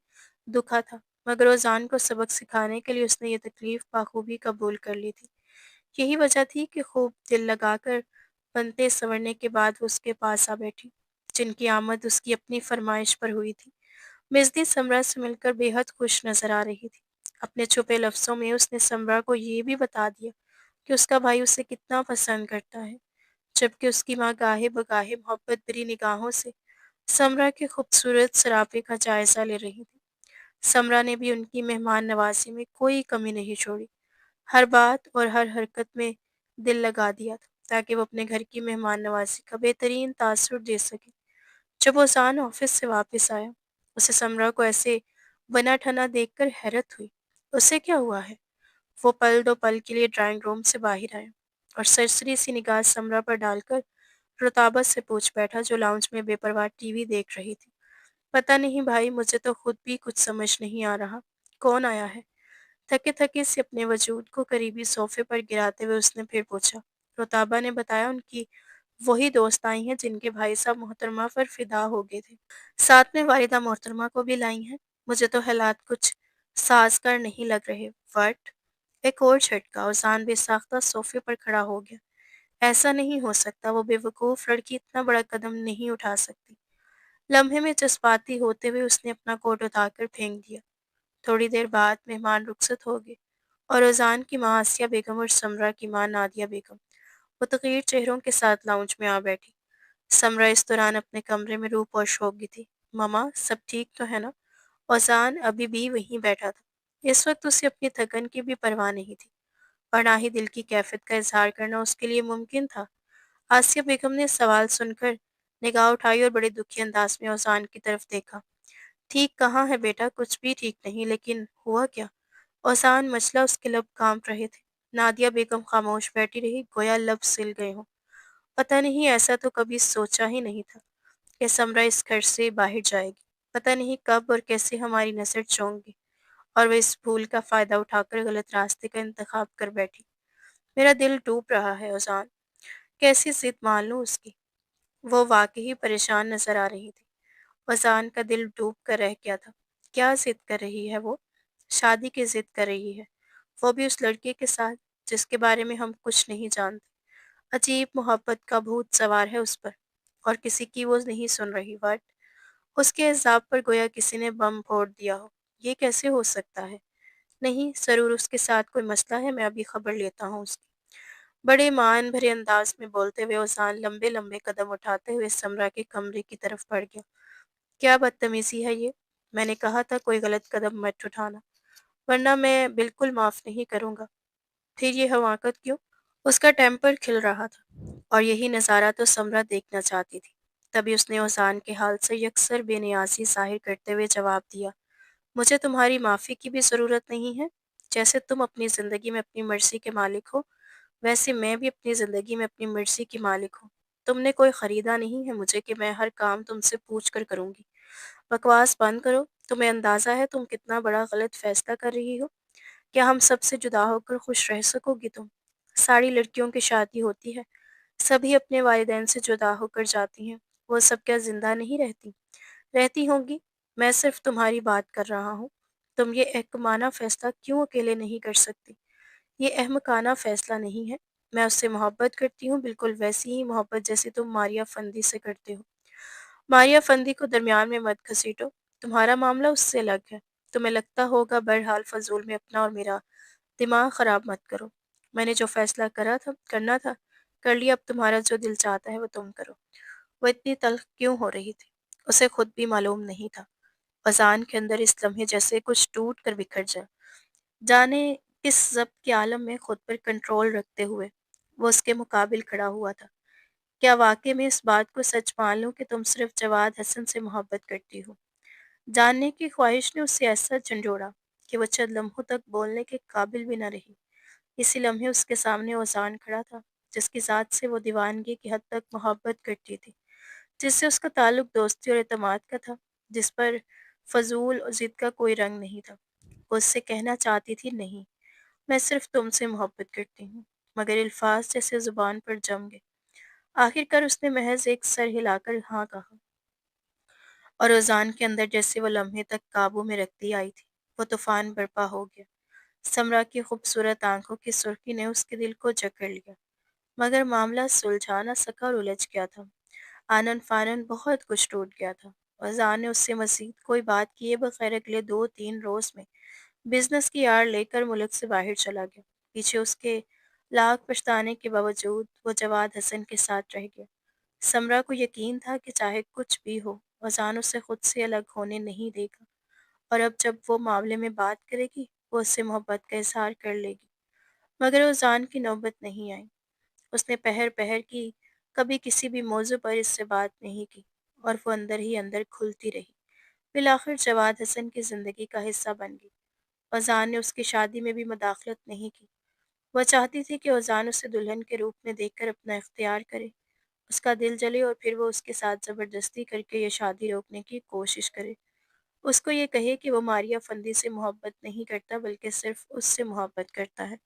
दुखा था, मगर ओज़ान को सबक सिखाने के लिए उसने ये तकलीफ़ बाखूबी कबूल कर ली थी। यही वजह थी कि खूब दिल लगाकर बनते संवरने के बाद वो उसके पास आ बैठी, जिनकी आमद उसकी अपनी फरमाइश पर हुई थी। मिस्दी समरा से मिलकर बेहद खुश नज़र आ रही थी। अपने छुपे लफ्ज़ों में उसने समरा को ये भी बता दिया कि उसका भाई उसे कितना पसंद करता है, जबकि उसकी माँ गाहे-बगाहे मोहब्बत भरी निगाहों से समरा के खूबसूरत सरापे का जायज़ा ले रही थी। समरा ने भी उनकी मेहमान नवाज़ी में कोई कमी नहीं छोड़ी। हर बात और हर हरकत में दिल लगा दिया था, ताकि वो अपने घर की मेहमान नवाज़ी का बेहतरीन तासुर दे सके। जब वो सान ऑफिस से वापस आया, उसे समरा को ऐसे बना-ठना देखकर हैरत हुई। उसे क्या हुआ है? वो पल दो पल के लिए ड्राइंग रूम से बाहर आया और सरसरी सी निगाह समरा पर डालकर रुताबत से पूछ बैठा, जो लाउंज में बेपरवाह टीवी देख रही थी। पता नहीं भाई, मुझे तो खुद भी कुछ समझ नहीं आ रहा। कौन आया है? थके थके से अपने वजूद को करीबी सोफे पर गिराते हुए उसने फिर पूछा। रोताबा ने बताया उनकी वही दोस्त आई हैं जिनके भाई साहब मोहतरमा पर फिदा हो गए थे। साथ में वालिदा मोहतरमा को भी लाई हैं। मुझे तो हालात कुछ साजगार नहीं लग रहे। वट। एक और झटका और जान बेसाख्ता सोफे पर खड़ा हो गया। ऐसा नहीं हो सकता, वो बेवकूफ लड़की इतना बड़ा कदम नहीं उठा सकती। लम्हे में जज्बाती होते हुए उसने अपना कोट उतारकर फेंक दिया। थोड़ी देर बाद मेहमान रुखसत हो गए और रज़ान की माँ आसिया बेगम और समरा की माँ नादिया बेगम मुतग़ीर चेहरों के साथ लाउंज में आ बैठी। समरा इस दौरान अपने कमरे में रूह पोश हो गई थी। ममा, सब ठीक तो है ना? औज़ान अभी भी वहीं बैठा था। इस वक्त उसे अपनी थकन की भी परवाह नहीं थी और ना ही दिल की कैफियत का इजहार करना उसके लिए मुमकिन था। आसिया बेगम ने सवाल सुनकर निगाह उठाई और बड़े दुखी अंदाज में औज़ान की तरफ देखा। ठीक कहाँ है बेटा? कुछ भी ठीक नहीं, लेकिन हुआ क्या? औज़ान मचला, उसके लब कांप रहे थे। नादिया बेगम खामोश बैठी रही, गोया लब सिल गए हों। पता नहीं, ऐसा तो कभी सोचा ही नहीं था कि समरा इस घर से बाहर जाएगी। पता नहीं कब और कैसे हमारी नज़र चौंक और वह इस भूल का फ़ायदा उठाकर गलत रास्ते का इंतखाब कर बैठी। मेरा दिल टूट रहा है औज़ान, कैसी ज़िद मान लूँ उसकी? वो वाक़ई परेशान नज़र आ रही थी। औज़ान का दिल डूब कर रह गया था। क्या ज़िद कर रही है वो? शादी की ज़िद कर रही है, वो भी उस लड़के के साथ जिसके बारे में हम कुछ नहीं जानते। अजीब मोहब्बत का भूत सवार है उस पर और किसी की वो नहीं सुन रही। बट उसके हिसाब पर गोया किसी ने बम फोड़ दिया हो। ये कैसे हो सकता है? नहीं, ज़रूर उसके साथ कोई मसला है, मैं अभी खबर लेता हूँ उसकी। बड़े मान भरे अंदाज में बोलते हुए ओसान लंबे लंबे कदम उठाते हुए समरा के कमरे की तरफ बढ़ गया। क्या बदतमीजी है ये? मैंने कहा था कोई गलत कदम मत उठाना, वरना मैं बिल्कुल माफ नहीं करूंगा। फिर ये हमाकत क्यों? उसका टेम्पर खिल रहा था और यही नज़ारा तो समरा देखना चाहती थी। तभी उसने ओसान के हाल से यकसर बेनियाजी जाहिर करते हुए जवाब दिया, मुझे तुम्हारी माफ़ी की भी ज़रूरत नहीं है। जैसे तुम अपनी ज़िंदगी में अपनी मर्ज़ी के मालिक हो, वैसे मैं भी अपनी ज़िंदगी में अपनी मर्ज़ी की मालिक हूँ। तुमने कोई ख़रीदा नहीं है मुझे कि मैं हर काम तुमसे पूछ कर करूँगी। बकवास बंद करो। तुम्हें अंदाज़ा है तुम कितना बड़ा गलत फ़ैसला कर रही हो? क्या हम सबसे जुदा होकर खुश रह सकोगी तुम? सारी लड़कियों की शादी होती है, सभी अपने वालिदैन से जुदा होकर जाती हैं। वो सब क्या ज़िंदा नहीं रहती? रहती होंगी। मैं सिर्फ़ तुम्हारी बात कर रहा हूँ। तुम ये अहकमाना फ़ैसला क्यों अकेले नहीं कर सकती? ये अहमकाना फ़ैसला नहीं है। मैं उससे मोहब्बत करती हूँ, बिल्कुल वैसी ही मोहब्बत जैसी तुम मारिया फ़ंदी से करते हो। मारिया फ़ंदी को दरमियान में मत घसीटो, तुम्हारा मामला उससे अलग है। तुम्हें लगता होगा, बहरहाल फ़ज़ूल में अपना और मेरा दिमाग ख़राब मत करो। मैंने जो फ़ैसला करना था, कर लिया। अब तुम्हारा जो दिल चाहता है वो तुम करो। वो इतनी तल्ख़ क्यों हो रही थी? उसे खुद भी मालूम नहीं था। अज़ान के अंदर इस लम्हे जैसे कुछ टूट कर बिखर जाए। जाने किस ज़ब्त के आलम में खुद पर कंट्रोल रखते हुए वो उसके मुकाबिल खड़ा हुआ था। क्या वाक़ई में इस बात को सच मान लूँ कि तुम सिर्फ़ जवाद हसन से मोहब्बत करती हो? जानने की ख्वाहिश ने उसे ऐसा झंझोड़ा कि वो चंद लम्हों तक बोलने के काबिल भी न रही। इसी लम्हे उसके सामने ओज़ान खड़ा था, जिसकी ज़ात से वो दीवानगी की हद तक मोहब्बत करती थी, जिससे उसका ताल्लुक दोस्ती और एतमाद का था, जिस पर फ़ज़ूल और ज़िद का कोई रंग नहीं था। वो उससे कहना चाहती थी, नहीं, मैं सिर्फ़ तुमसे मोहब्बत करती हूँ, मगर अल्फ़ाज़ जैसे ज़ुबान पर जम गए। आखिरकार उसने महज़ एक सर हिलाकर हाँ कहा और ओज़ान के अंदर जैसे वो लम्हे तक काबू में रखती आई थी, वो तूफ़ान बर्पा हो गया। समरा की खूबसूरत आँखों की सुर्खी ने उसके दिल को जकड़ लिया, मगर मामला सुलझा ना सका और उलझ गया था। आनन-फानन बहुत कुछ टूट गया था। ओज़ान ने उससे मज़ीद कोई बात किए बगैर अगले 2-3 रोज़ में बिज़नेस की आड़ लेकर मुल्क से बाहर चला गया। पीछे उसके लाख पछताने के बावजूद वो जवाद हसन के साथ रह गया। समरा को यकीन था कि चाहे कुछ भी हो, अज़ान उसे खुद से अलग होने नहीं देगा और अब जब वो मामले में बात करेगी, वो उससे मोहब्बत का इज़हार कर लेगी। मगर अज़ान की नौबत नहीं आई। उसने पहर-पहर की, कभी किसी भी मौज़ू पर इससे बात नहीं की और वो अंदर ही अंदर घुलती रही। बिलाखिर जवाद हसन की ज़िंदगी का हिस्सा बन गई। अज़ान ने उसकी शादी में भी मुदाखलत नहीं की। वह चाहती थी कि अज़ान उसे दुल्हन के रूप में देखकर अपना इख्तियार करे, उसका दिल जले और फिर वो उसके साथ ज़बरदस्ती करके ये शादी रोकने की कोशिश करे। اس کو یہ کہے کہ وہ ماریا فندی سے محبت نہیں کرتا بلکہ صرف اس سے محبت کرتا ہے،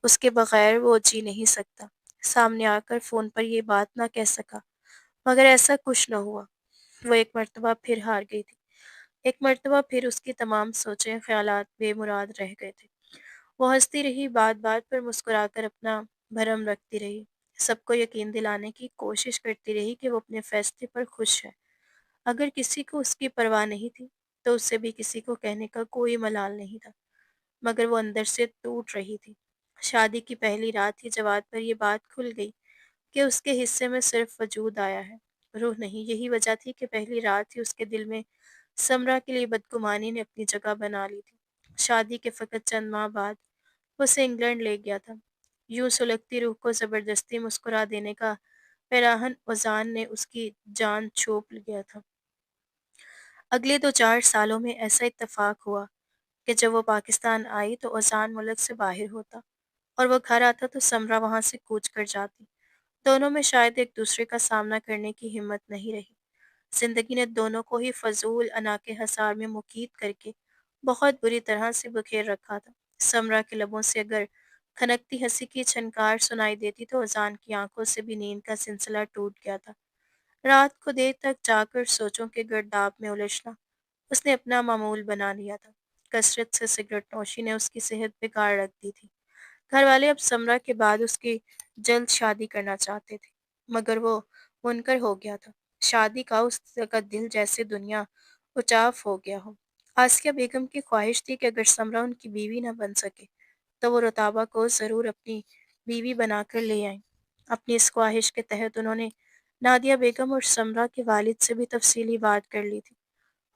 اس کے بغیر وہ جی نہیں سکتا۔ سامنے آ کر فون پر یہ بات نہ کہہ سکا، مگر ایسا کچھ نہ ہوا۔ وہ ایک مرتبہ پھر ہار گئی تھی، ایک مرتبہ پھر اس کی تمام سوچیں خیالات بے مراد رہ گئے تھے۔ وہ ہنستی رہی، بات بات پر مسکرا کر اپنا بھرم رکھتی رہی، سب کو یقین دلانے کی کوشش کرتی رہی کہ وہ اپنے فیصلے پر خوش ہے۔ اگر کسی کو اس کی پرواہ نہیں تھی تو اس سے بھی کسی کو کہنے کا کوئی ملال نہیں تھا، مگر وہ اندر سے ٹوٹ رہی تھی۔ شادی کی پہلی رات ہی جواد پر یہ بات کھل گئی کہ اس کے حصے میں صرف وجود آیا ہے، روح نہیں۔ یہی وجہ تھی کہ پہلی رات ہی اس کے دل میں سمرا کے لیے بدگمانی نے اپنی جگہ بنا لی تھی۔ شادی کے فقط چند ماہ بعد وہ اسے انگلینڈ لے گیا تھا۔ یوں سلگتی روح کو زبردستی مسکرا دینے کا پیراہن اوزان نے اس کی جان چھوپ گیا تھا۔ اگلے 2 4 سالوں میں ایسا اتفاق ہوا کہ جب وہ پاکستان آئی تو اوزان ملک سے باہر ہوتا اور وہ گھر آتا تو سمرا وہاں سے کوچ کر جاتی۔ دونوں میں شاید ایک دوسرے کا سامنا کرنے کی ہمت نہیں رہی۔ زندگی نے دونوں کو ہی فضول انا کے حصار میں مقید کر کے بہت بری طرح سے بکھیر رکھا تھا۔ سمرا کے لبوں سے اگر کھنکتی ہنسی کی چھنکار سنائی دیتی تو اذان کی آنکھوں سے بھی نیند کا سلسلہ ٹوٹ گیا تھا۔ رات کو دیر تک جا کر سوچوں کے گرداب میں الجھنا اس نے اپنا معمول بنا لیا تھا۔ کثرت سے سگریٹ نوشی نے اس کی صحت بگاڑ رکھ دی تھی۔ گھر والے اب سمرا کے بعد اس کی جلد شادی کرنا چاہتے تھے، مگر وہ منکر ہو گیا تھا۔ شادی کا اس کا دل جیسے دنیا اچاف ہو گیا ہو۔ آسیہ بیگم کی خواہش تھی کہ اگر سمرا ان کی بیوی نہ بن سکے تو وہ رتابہ کو ضرور اپنی بیوی بنا کر لے آئیں۔ اپنی اس خواہش کے تحت انہوں نے نادیہ بیگم اور سمرا کے والد سے بھی تفصیلی بات کر لی تھی۔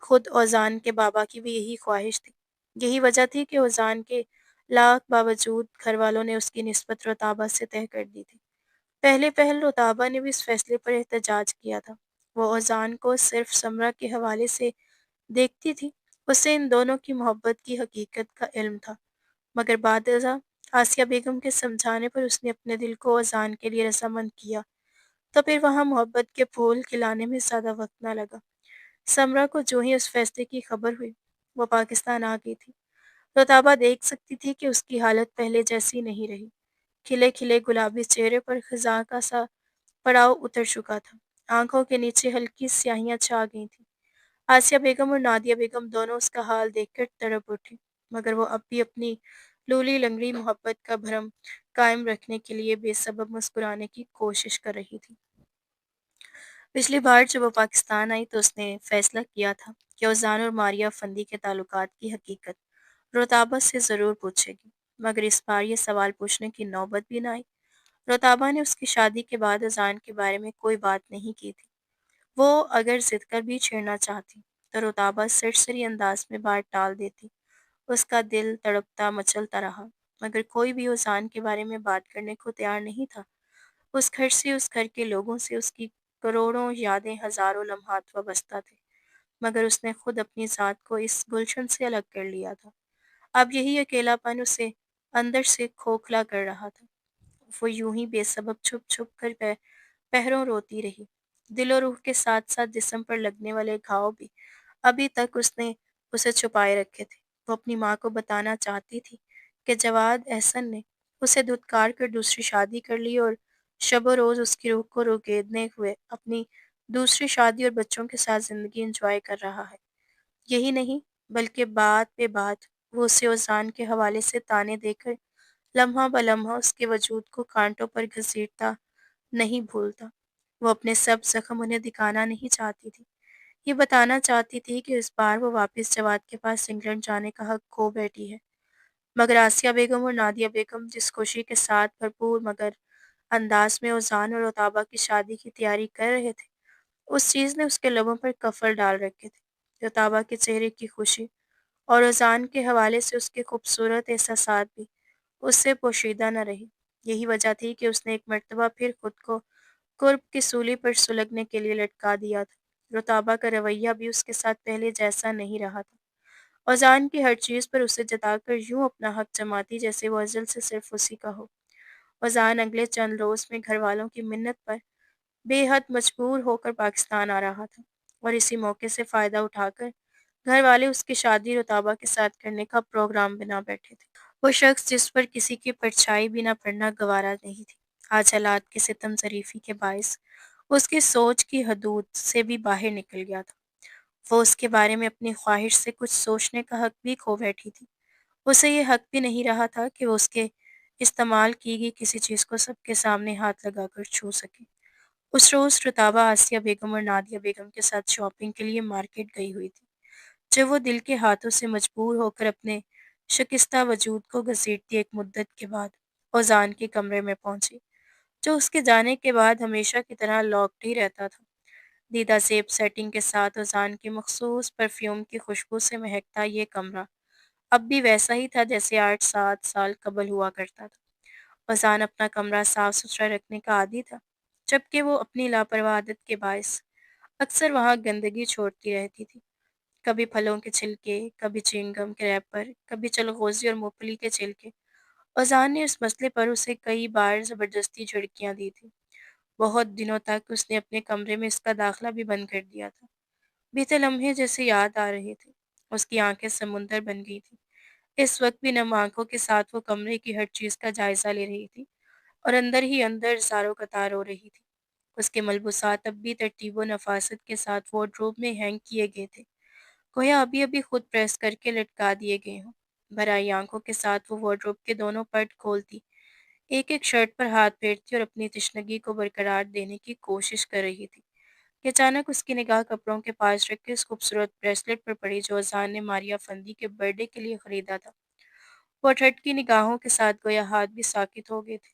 خود اوزان کے بابا کی بھی یہی خواہش تھی۔ یہی وجہ تھی کہ اوزان کے لاکھ باوجود گھر والوں نے اس کی نسبت رتابہ سے طے کر دی تھی۔ پہلے پہل رتابہ نے بھی اس فیصلے پر احتجاج کیا تھا۔ وہ اوزان کو صرف سمرا کے حوالے سے دیکھتی تھی، اسے ان دونوں کی محبت کی حقیقت کا علم تھا، مگر بعد ازاں آسیہ بیگم کے سمجھانے پر اس نے اپنے دل کو اوزان کے لیے رضامند کیا، تو پھر وہاں محبت کے پھول کھلانے میں زیادہ وقت نہ لگا۔ سمرا کو جو ہی اس فیصلے کی خبر ہوئی وہ پاکستان آ گئی تھی۔ رتابہ دیکھ سکتی تھی کہ اس کی حالت پہلے جیسی نہیں رہی۔ کھلے کھلے گلابی چہرے پر خزاں کا سا پڑاؤ اتر چکا تھا، آنکھوں کے نیچے ہلکی سیاہیاں چھا گئی تھیں۔ آسیہ بیگم اور نادیہ بیگم دونوں اس کا حال دیکھ کر تڑپ اٹھی، مگر وہ اب بھی اپنی لولی لنگڑی محبت کا بھرم قائم رکھنے کے لیے بے سبب مسکرانے کی کوشش کر رہی تھی۔ پچھلی بار جب وہ پاکستان آئی تو اس نے فیصلہ کیا تھا کہ اوزان اور ماریا فندی کے تعلقات کی حقیقت رتابہ سے ضرور پوچھے گی، مگر اس بار یہ سوال پوچھنے کی نوبت بھی نہ آئی۔ رتابہ نے اس کی شادی کے بعد اوزان کے بارے میں کوئی بات نہیں کی تھی۔ وہ اگر ضد کر بھی چھیڑنا چاہتی تو رتابہ سرسری انداز میں بات ٹال دیتی۔ اس کا دل تڑپتا مچلتا رہا، مگر کوئی بھی اوزان کے بارے میں بات کرنے کو تیار نہیں تھا۔ اس گھر سے، اس گھر کے لوگوں سے اس کی کروڑوں یادیں، ہزاروں لمحات وابستہ تھے، مگر اس نے خود اپنی ذات کو اس گلشن سے الگ کر لیا تھا۔ اب یہی اکیلا پن اسے اندر سے کھوکھلا کر رہا تھا۔ وہ یوں ہی بے سبب چھپ چھپ کر پہروں روتی رہی۔ دل و روح کے ساتھ ساتھ جسم پر لگنے والے گھاؤ بھی ابھی تک اس نے اسے چھپائے رکھے تھے۔ وہ اپنی ماں کو بتانا چاہتی تھی کہ جواد احسن نے اسے دھتکار کر دوسری شادی کر لی اور شب و روز اس کی روح کو روگیدنے ہوئے اپنی دوسری شادی اور بچوں کے ساتھ زندگی انجوائے کر رہا ہے۔ یہی نہیں بلکہ بات پہ بات وہ اسے اوزان کے حوالے سے تانے دے کر لمحہ بلمحہ اس کے وجود کو کانٹوں پر گھسیٹتا نہیں بھولتا۔ وہ اپنے سب زخم انہیں دکھانا نہیں چاہتی تھی، یہ بتانا چاہتی تھی کہ اس بار وہ واپس جواد کے پاس انگلینڈ جانے کا حق کھو بیٹھی ہے۔ مگر آسیہ بیگم اور نادیہ بیگم جس خوشی کے ساتھ بھرپور مگر انداز میں اوزان اور رتابہ کی شادی کی تیاری کر رہے تھے، اس چیز نے اس کے لبوں پر کفل ڈال رکھے تھے۔ رتابہ کے چہرے کی خوشی اور اوزان کے حوالے سے اس کے خوبصورت احساسات بھی اس سے پوشیدہ نہ رہی۔ یہی وجہ تھی کہ اس نے ایک مرتبہ پھر خود کو قرب کی سولی پر سلگنے کے لیے لٹکا دیا تھا۔ رتابہ کا رویہ بھی اس کے ساتھ پہلے جیسا نہیں رہا تھا۔ اوزان کی ہر چیز پر اسے جتا کر یوں اپنا حق جماتی جیسے وہ ازل سے صرف اسی کا ہو۔ اوزان اگلے چند روز میں گھر والوں کی منت پر بے حد مجبور ہو کر پاکستان آ رہا تھا، اور اسی موقع سے فائدہ اٹھا کر گھر والے اس کی شادی رتابہ کے ساتھ کرنے کا پروگرام بنا بیٹھے تھے۔ وہ شخص جس پر کسی کی پرچھائی بھی نہ پڑنا گوارا نہیں تھی، آج حالات کی ستم ظریفی کے باعث اس کی سوچ کی حدود سے بھی باہر نکل گیا تھا۔ وہ اس کے بارے میں اپنی خواہش سے کچھ سوچنے کا حق بھی کھو بیٹھی تھی۔ اسے یہ حق بھی نہیں رہا تھا کہ وہ اس کے استعمال کی گئی کسی چیز کو سب کے سامنے ہاتھ لگا کر چھو سکے۔ اس روز رتابہ آسیہ بیگم اور نادیہ بیگم کے ساتھ شاپنگ کے لیے مارکیٹ گئی ہوئی تھی۔ جب وہ دل کے ہاتھوں سے مجبور ہو کر اپنے شکستہ وجود کو گھسیٹتی ایک مدت کے بعد اوزان کے کمرے میں پہنچی، جو اس کے جانے کے بعد ہمیشہ کی طرح لاکڈ ہی رہتا تھا۔ دیدہ زیب سیٹنگ کے ساتھ اوزان کی مخصوص پرفیوم کی خوشبو سے مہکتا یہ کمرہ اب بھی ویسا ہی تھا جیسے 8-7 سال قبل ہوا کرتا تھا۔ اوزان اپنا کمرہ صاف ستھرا رکھنے کا عادی تھا، جبکہ وہ اپنی لاپرواہ عادت کے باعث اکثر وہاں گندگی چھوڑتی رہتی تھی۔ کبھی پھلوں کے چھلکے، کبھی چینگم کے ریپر، کبھی چلغوزی اور مونگ پھلی کے چھلکے۔ اوزان نے اس مسئلے پر اسے کئی بار زبردستی جھڑکیاں دی تھیں۔ بہت دنوں تک اس نے اپنے کمرے میں اس کا داخلہ بھی بند کر دیا تھا۔ بیتے لمحے جیسے یاد آ رہے تھے، اس کی آنکھیں سمندر بن گئی تھیں۔ اس وقت بھی نم آنکھوں کے ساتھ وہ کمرے کی ہر چیز کا جائزہ لے رہی تھی اور اندر ہی اندر زاروں قطار ہو رہی تھی۔ اس کے ملبوسات اب بھی ترتیب و نفاست کے ساتھ وارڈروب میں ہینگ کیے گئے تھے، گویا ابھی ابھی خود پریس کر کے لٹکا دیے گئے ہوں۔ بھرائی آنکھوں کے ساتھ وہ وارڈروب کے دونوں پرت کھولتی، ایک ایک شرٹ پر ہاتھ پھیرتی اور اپنی تشنگی کو برقرار دینے کی کوشش کر رہی تھی کہ اچانک اس کی نگاہ کپڑوں کے پاس رکھے اس خوبصورت بریسلٹ پر پڑی جو اذان نے ماریا فندی کے برتھ ڈے کے لیے خریدا تھا۔ وہ ٹھٹکی نگاہوں کے ساتھ گویا ہاتھ بھی ساکت ہو گئے تھے۔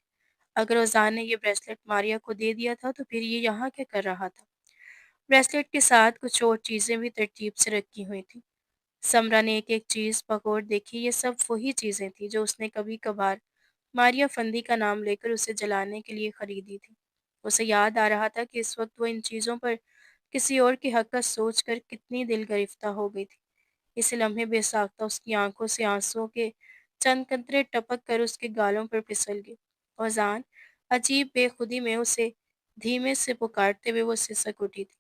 اگر اوزان نے یہ بریسلٹ ماریا کو دے دیا تھا تو پھر یہ یہاں کیا کر رہا تھا؟ بریسلٹ کے ساتھ کچھ اور چیزیں بھی ترتیب سے رکھی ہوئی تھیں۔ سمرا نے ایک ایک چیز بغور دیکھی، یہ سب وہی چیزیں تھیں جو اس نے کبھی کبھار ماریا فندی کا نام لے کر اسے جلانے کے لیے خریدی تھی۔ اسے یاد آ رہا تھا کہ اس وقت وہ ان چیزوں پر کسی اور کے حق کا سوچ کر کتنی دل گرفتہ ہو گئی تھی۔ اس لمحے بے ساختہ اس کی آنکھوں سے آنسوؤں کے چند قطرے ٹپک کر اس کے گالوں پر پھسل گئے۔ اوزان عجیب بے خودی میں اسے دھیمے سے پکارتے ہوئے وہ سسک اٹھی تھی۔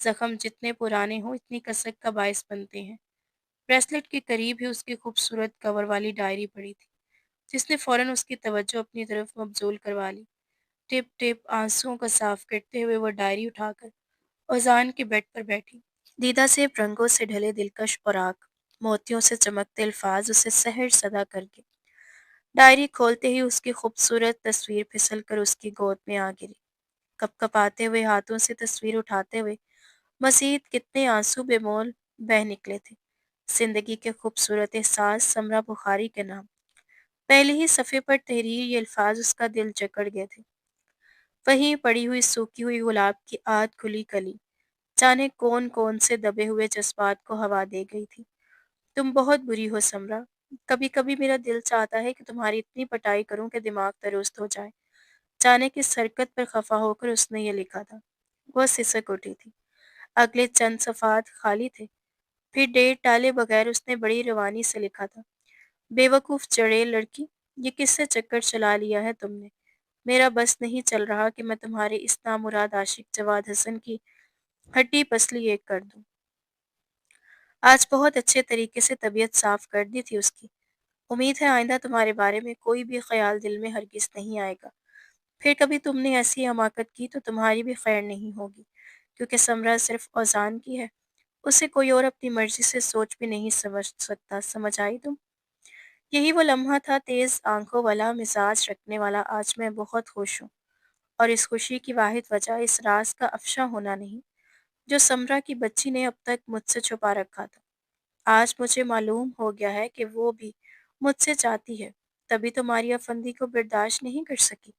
زخم جتنے پرانے ہوں اتنی کسک کا باعث بنتے ہیں۔ بریسلٹ کے قریب ہی اس کی خوبصورت کور والی ڈائری پڑی تھی، جس نے فوراً اس کی توجہ اپنی طرف مبذول کروا لی۔ ٹپ ٹپ آنسوؤں کو صاف کرتے ہوئے وہ ڈائری اٹھا کر اوزان کے بیڈ پر بیٹھی۔ دیدہ سے رنگوں سے ڈھلے دلکش اوراق، موتیوں سے چمکتے الفاظ اسے سحر صدا کر گئے۔ ڈائری کھولتے ہی اس کی خوبصورت تصویر پھسل کر اس کی گود میں آ گری۔ کپ کپاتے ہوئے ہاتھوں سے تصویر اٹھاتے ہوئے مزید کتنے آنسو بے مول بہہ نکلے تھے۔ زندگی کے خوبصورت احساس سمرا بخاری کے نام۔ پہلے ہی صفحے پر تحریر یہ الفاظ اس کا دل جکڑ گئے تھے۔ وہیں پڑی ہوئی سوکھی ہوئی گلاب کی آدھ کھلی کلی جانے کون کون سے دبے ہوئے جذبات کو ہوا دے گئی تھی۔ تم بہت بری ہو سمرا، کبھی کبھی میرا دل چاہتا ہے کہ تمہاری اتنی پٹائی کروں کہ دماغ درست ہو جائے۔ جانے کس حرکت پر خفا ہو کر اس نے یہ لکھا تھا۔ وہ سسک اٹھی تھی۔ اگلے چند صفحات خالی تھے، پھر ڈیٹ ڈالے بغیر اس نے بڑی روانی سے لکھا تھا: بے وقوف چڑیل لڑکی، یہ کس سے چکر چلا لیا ہے تم نے؟ میرا بس نہیں چل رہا کہ میں تمہارے اس نامراد عاشق جواد حسن کی ہڈی پسلی ایک کر دوں۔ آج بہت اچھے طریقے سے طبیعت صاف کر دی تھی اس کی۔ امید ہے آئندہ تمہارے بارے میں کوئی بھی خیال دل میں ہرگز نہیں آئے گا۔ پھر کبھی تم نے ایسی حماقت کی تو تمہاری بھی خیر نہیں ہوگی، کیونکہ سمرا صرف اوزان کی ہے، اسے کوئی اور اپنی مرضی سے سوچ بھی نہیں سمجھ سکتا۔ سمجھ آئی تم؟ یہی وہ لمحہ تھا، تیز آنکھوں والا، مزاج رکھنے والا۔ آج میں بہت خوش ہوں، اور اس خوشی کی واحد وجہ اس راز کا افشاں ہونا نہیں جو سمرا کی بچی نے اب تک مجھ سے چھپا رکھا تھا۔ آج مجھے معلوم ہو گیا ہے کہ وہ بھی مجھ سے چاہتی ہے، تبھی تو ماریا فندی کو برداشت نہیں کر سکی۔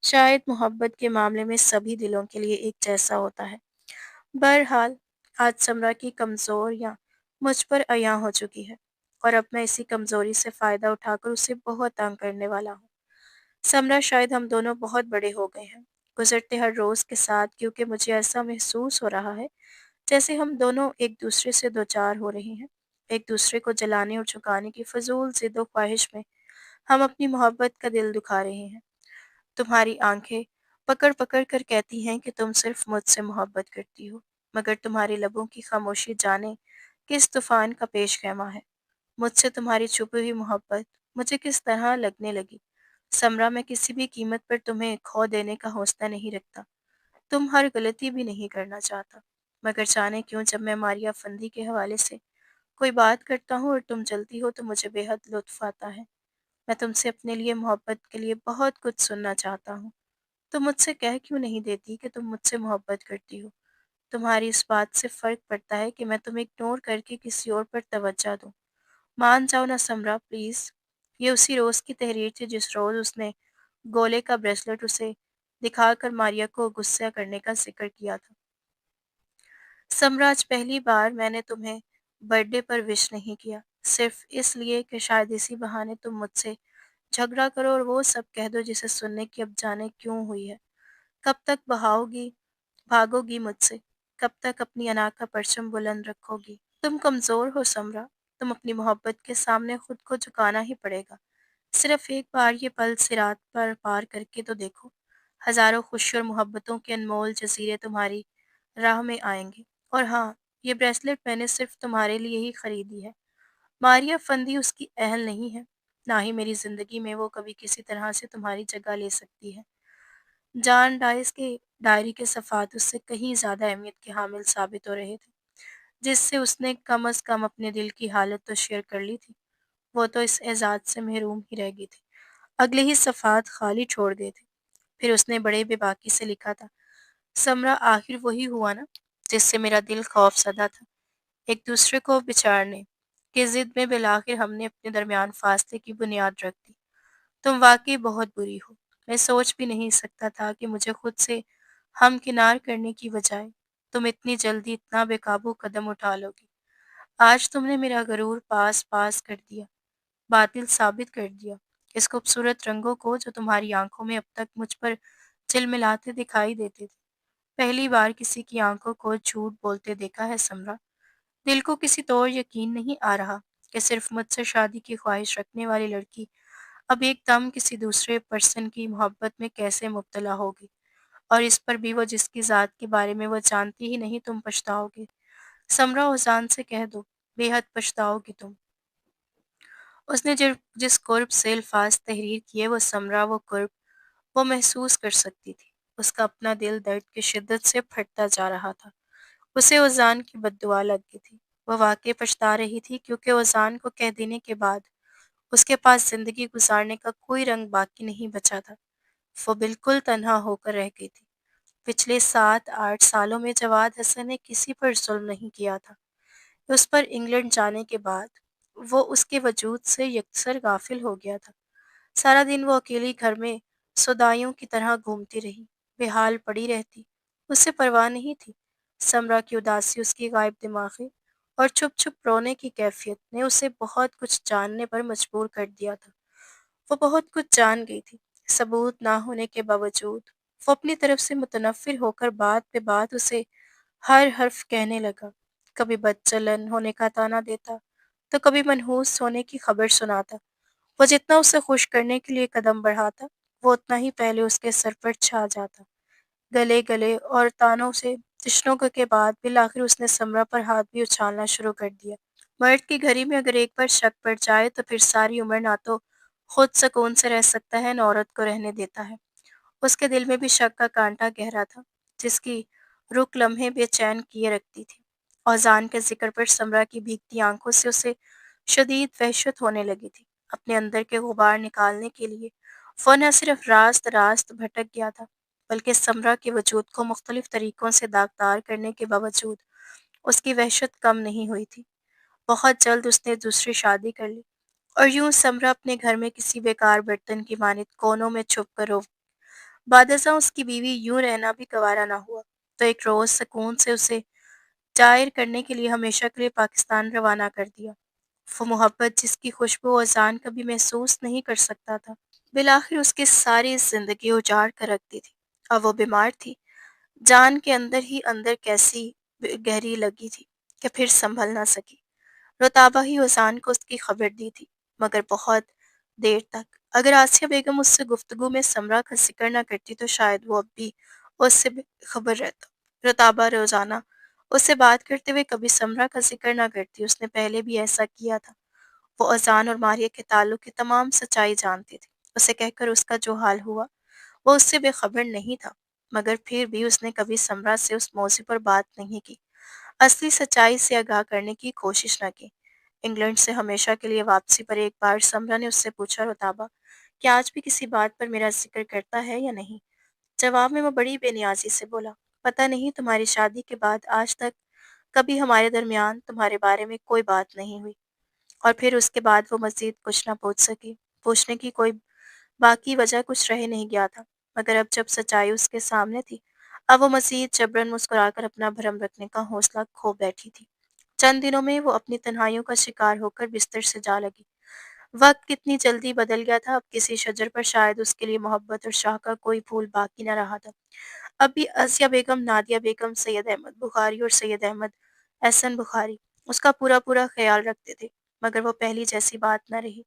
شاید محبت کے معاملے میں سبھی دلوں کے لیے ایک جیسا ہوتا ہے۔ بہرحال آج سمرا کی کمزوریاں مجھ پر عیاں ہو چکی ہے، اور اب میں اسی کمزوری سے فائدہ اٹھا کر اسے بہت تنگ کرنے والا ہوں۔ سمرا، شاید ہم دونوں بہت بڑے ہو گئے ہیں گزرتے ہر روز کے ساتھ، کیونکہ مجھے ایسا محسوس ہو رہا ہے جیسے ہم دونوں ایک دوسرے سے دوچار ہو رہے ہیں۔ ایک دوسرے کو جلانے اور جھکانے کی فضول ضد و خواہش میں ہم اپنی محبت کا دل دکھا رہے ہیں۔ تمہاری آنکھیں پکڑ پکڑ کر کہتی ہیں کہ تم صرف مجھ سے محبت کرتی ہو، مگر تمہارے لبوں کی خاموشی جانے किस तूफान का पेश खैमा है। मुझसे तुम्हारी छुपी हुई मोहब्बत मुझे किस तरह लगने लगी। समरा, मैं किसी भी कीमत पर तुम्हें खो देने का हौसला नहीं रखता। तुम हर गलती भी नहीं करना चाहता, मगर जाने क्यों जब मैं मारिया फंदी के हवाले से कोई बात करता हूँ और तुम चलती हो तो मुझे बेहद लुत्फ आता है। मैं तुमसे अपने लिए मोहब्बत के लिए बहुत कुछ सुनना चाहता हूँ। तुम मुझसे कह क्यों नहीं देती कि तुम मुझसे मोहब्बत करती हो। तुम्हारी इस बात से फ़र्क पड़ता है कि मैं तुम्हें इग्नोर करके किसी और पर तवज्जो दूँ। मान जाओ ना समरा, प्लीज़। ये उसी रोज़ की तहरीर थी जिस रोज़ उसने गोले का ब्रेसलेट उसे दिखाकर मारिया को गुस्सा करने का ज़िक्र किया था। समराज, पहली बार मैंने तुम्हें बर्थडे पर विश नहीं किया, सिर्फ़ इसलिए कि शायद इसी बहाने तुम मुझसे झगड़ा करो और वो सब कह दो जिसे सुनने की अब जाने क्यों हुई है। कब तक भागोगी मुझसे? कब तक अपनी अना का परचम बुलंद रखोगी? तुम कमज़ोर हो समरा, तुम अपनी मोहब्बत के सामने खुद को झुकाना ही पड़ेगा। सिर्फ़ एक बार ये पल सिरात पर पार करके तो देखो। हज़ारों खुशी और मोहब्बतों के अनमोल जज़ीरे तुम्हारी राह में आएँगे। और हाँ, ये ब्रेसलेट मैंने सिर्फ़ तुम्हारे लिए ही खरीदी है। मारिया फंदी उसकी अहल नहीं है, ना ही मेरी ज़िंदगी में वो कभी किसी तरह से तुम्हारी जगह ले सकती है। जॉन डाइस के डायरी के सफ़ात उससे कहीं ज़्यादा अहमियत के हामिल साबित हो रहे थे, जिससे उसने कम अज़ कम अपने दिल की हालत तो शेयर कर ली थी। वो तो इस एज़ाज़ से महरूम ही रह गई थी। अगले ही सफ़ात खाली छोड़ गए थे। फिर उसने बड़े बेबाकी से लिखा था, समरा, आखिर वही हुआ ना जिससे मेरा दिल खौफज़दा था। एक दूसरे को बिछाड़ने की ज़िद में बिलाखिर हमने अपने दरमियान फासले की बुनियाद रख दी। तुम वाक़ई बहुत बुरी हो। मैं सोच भी नहीं सकता था कि मुझे खुद से हमकिनार करने की बजाय तुम इतनी जल्दी इतना बेकाबू कदम उठा लोगी। आज तुमने मेरा गरूर पास-पास कर दिया, बातिल साबित कर दिया। इस खूबसूरत रंगों को जो तुम्हारी आँखों में अब तक मुझ पर झिलमिलाते दिखाई देते थे। पहली बार किसी की आँखों को झूठ बोलते देखा है समरा। दिल को किसी तो और यकीन नहीं आ रहा कि सिर्फ़ मुझसे शादी की ख्वाहिश रखने वाली लड़की अब एकदम किसी दूसरे पर्सन की मोहब्बत में कैसे मुब्तला होगी, और इस पर भी वो जिसकी ज़ात के बारे में वो जानती ही नहीं। तुम पछताओगे समरा, ओज़ान से कह दो, बेहद पछताओगी तुम। उसने जिस कुर्ब से अल्फाज तहरीर किए वो समरा, वो कुर्ब वो महसूस कर सकती थी। उसका अपना दिल दर्द की शिद्दत से फटता जा रहा था। उसे ओज़ान की बद्दुआ लग गई थी। वह वाक़ई पछता रही थी क्योंकि ओज़ान को कह देने के बाद उसके पास ज़िंदगी गुज़ारने का कोई रंग बाकी नहीं बचा था। वो बिल्कुल तन्हा होकर रह गई थी। पिछले 7-8 सालों में जवाद हसन ने किसी पर ज़ुल्म नहीं किया था। उस पर इंग्लैंड जाने के बाद वो उसके वजूद से यकसर गाफिल हो गया था। सारा दिन वो अकेली घर में सुदाइयों की तरह घूमती रही, बेहाल पड़ी रहती। उसे परवाह नहीं थी। समरा की उदासी, उसकी गायब दिमागी और चुप-चुप रोने की कैफियत ने उसे बहुत कुछ जानने पर मजबूर कर दिया था। वो बहुत कुछ जान गई थी। सबूत ना होने के बावजूद वो अपनी तरफ से मुतनफ़िर होकर बात पे बात उसे हर हर्फ कहने लगा। कभी बदचलन होने का ताना देता, तो कभी मनहूस होने की खबर सुनाता। वो जितना उसे खुश करने के लिए कदम बढ़ाता, वो उतना ही पहले उसके सर पर छा जाता। गले-गले और तानों से जश्नों के बाद बिलाखिर उसने समरा पर हाथ भी उछालना शुरू कर दिया। मर्द की घड़ी में अगर एक बार शक पड़ जाए तो फिर सारी उम्र ना तो खुद सुकून से रह सकता है, न औरत को रहने देता है। उसके दिल में भी शक का कांटा गहरा था, जिसकी रुख लम्हे बेचैन किए रखती थी। औज़ान के ज़िक्र पर समरा की भीगती आँखों से उसे शदीद वहशत होने लगी थी। अपने अंदर के गुबार निकालने के लिए वो न सिर्फ रास्त-रास्त भटक गया था, बल्कि समरा के वजूद को मुख्तलिफ तरीकों से दागदार करने के बावजूद उसकी वहशत कम नहीं हुई थी। बहुत जल्द उसने दूसरी शादी कर ली और यूँ समरा अपने घर में किसी बेकार बर्तन की मानित कोनों में छुप कर रो। बादशाह उसकी बीवी यूँ रहना भी गवारा ना हुआ, तो एक रोज़ सुकून से उसे जाहिर करने के लिए हमेशा के लिए पाकिस्तान रवाना कर दिया। वो मोहब्बत जिसकी खुशबू अज़ान कभी महसूस नहीं कर सकता था, बिलाखिर उसकी सारी ज़िंदगी उजाड़ कर रख दी थी। अब वो बीमार थी, जान के अंदर ही अंदर कैसी गहरी लगी थी कि फिर संभल ना सकी। रताबा ही अज़ान को उसकी खबर दी थी, मगर बहुत देर तक। अगर आसिया बेगम उससे गुफ्तगू में समरा का ज़िक्र ना करती तो शायद वो अब भी उससे बेखबर रहता। रताबा रोज़ाना उससे बात करते हुए कभी समरा का ज़िक्र ना करती, उसने पहले भी ऐसा किया था। वो अज़ान और मारिया के ताल्लुक की तमाम सच्चाई जानती थी। उसे कहकर उसका जो हाल हुआ, वो उससे बेखबर नहीं था, मगर फिर भी उसने कभी समरा से उस मौज़ू पर बात नहीं की, असली सच्चाई से आगाह करने की कोशिश न की। इंग्लैंड से हमेशा के लिए वापसी पर एक बार समरा ने उससे पूछा, रुताबा, क्या आज भी किसी बात पर मेरा ज़िक्र करता है या नहीं? जवाब में वो बड़ी बेनियाज़ी से बोला, पता नहीं, तुम्हारी शादी के बाद आज तक कभी हमारे दरमियान तुम्हारे बारे में कोई बात नहीं हुई। और फिर उसके बाद वो मज़ीद कुछ ना पूछ सकी। पूछने की कोई बाकी वजह कुछ रह नहीं गया था, मगर अब जब सच्चाई उसके सामने थी, अब वो मज़ीद जबरन मुस्कुराकर अपना भरम रखने का हौसला खो बैठी थी। चंद दिनों में वो अपनी तन्हाइयों का शिकार होकर बिस्तर से जा लगी। वक़्त कितनी जल्दी बदल गया था, अब किसी शजर पर शायद उसके लिए मोहब्बत और शाह का कोई फूल बाकी न रहा था। अब भी आसिया बेगम, नादिया बेगम, सैयद अहमद बुखारी और सैयद अहमद एहसन बुखारी उसका पूरा-पूरा ख़्याल रखते थे, मगर वो पहली जैसी बात न रही।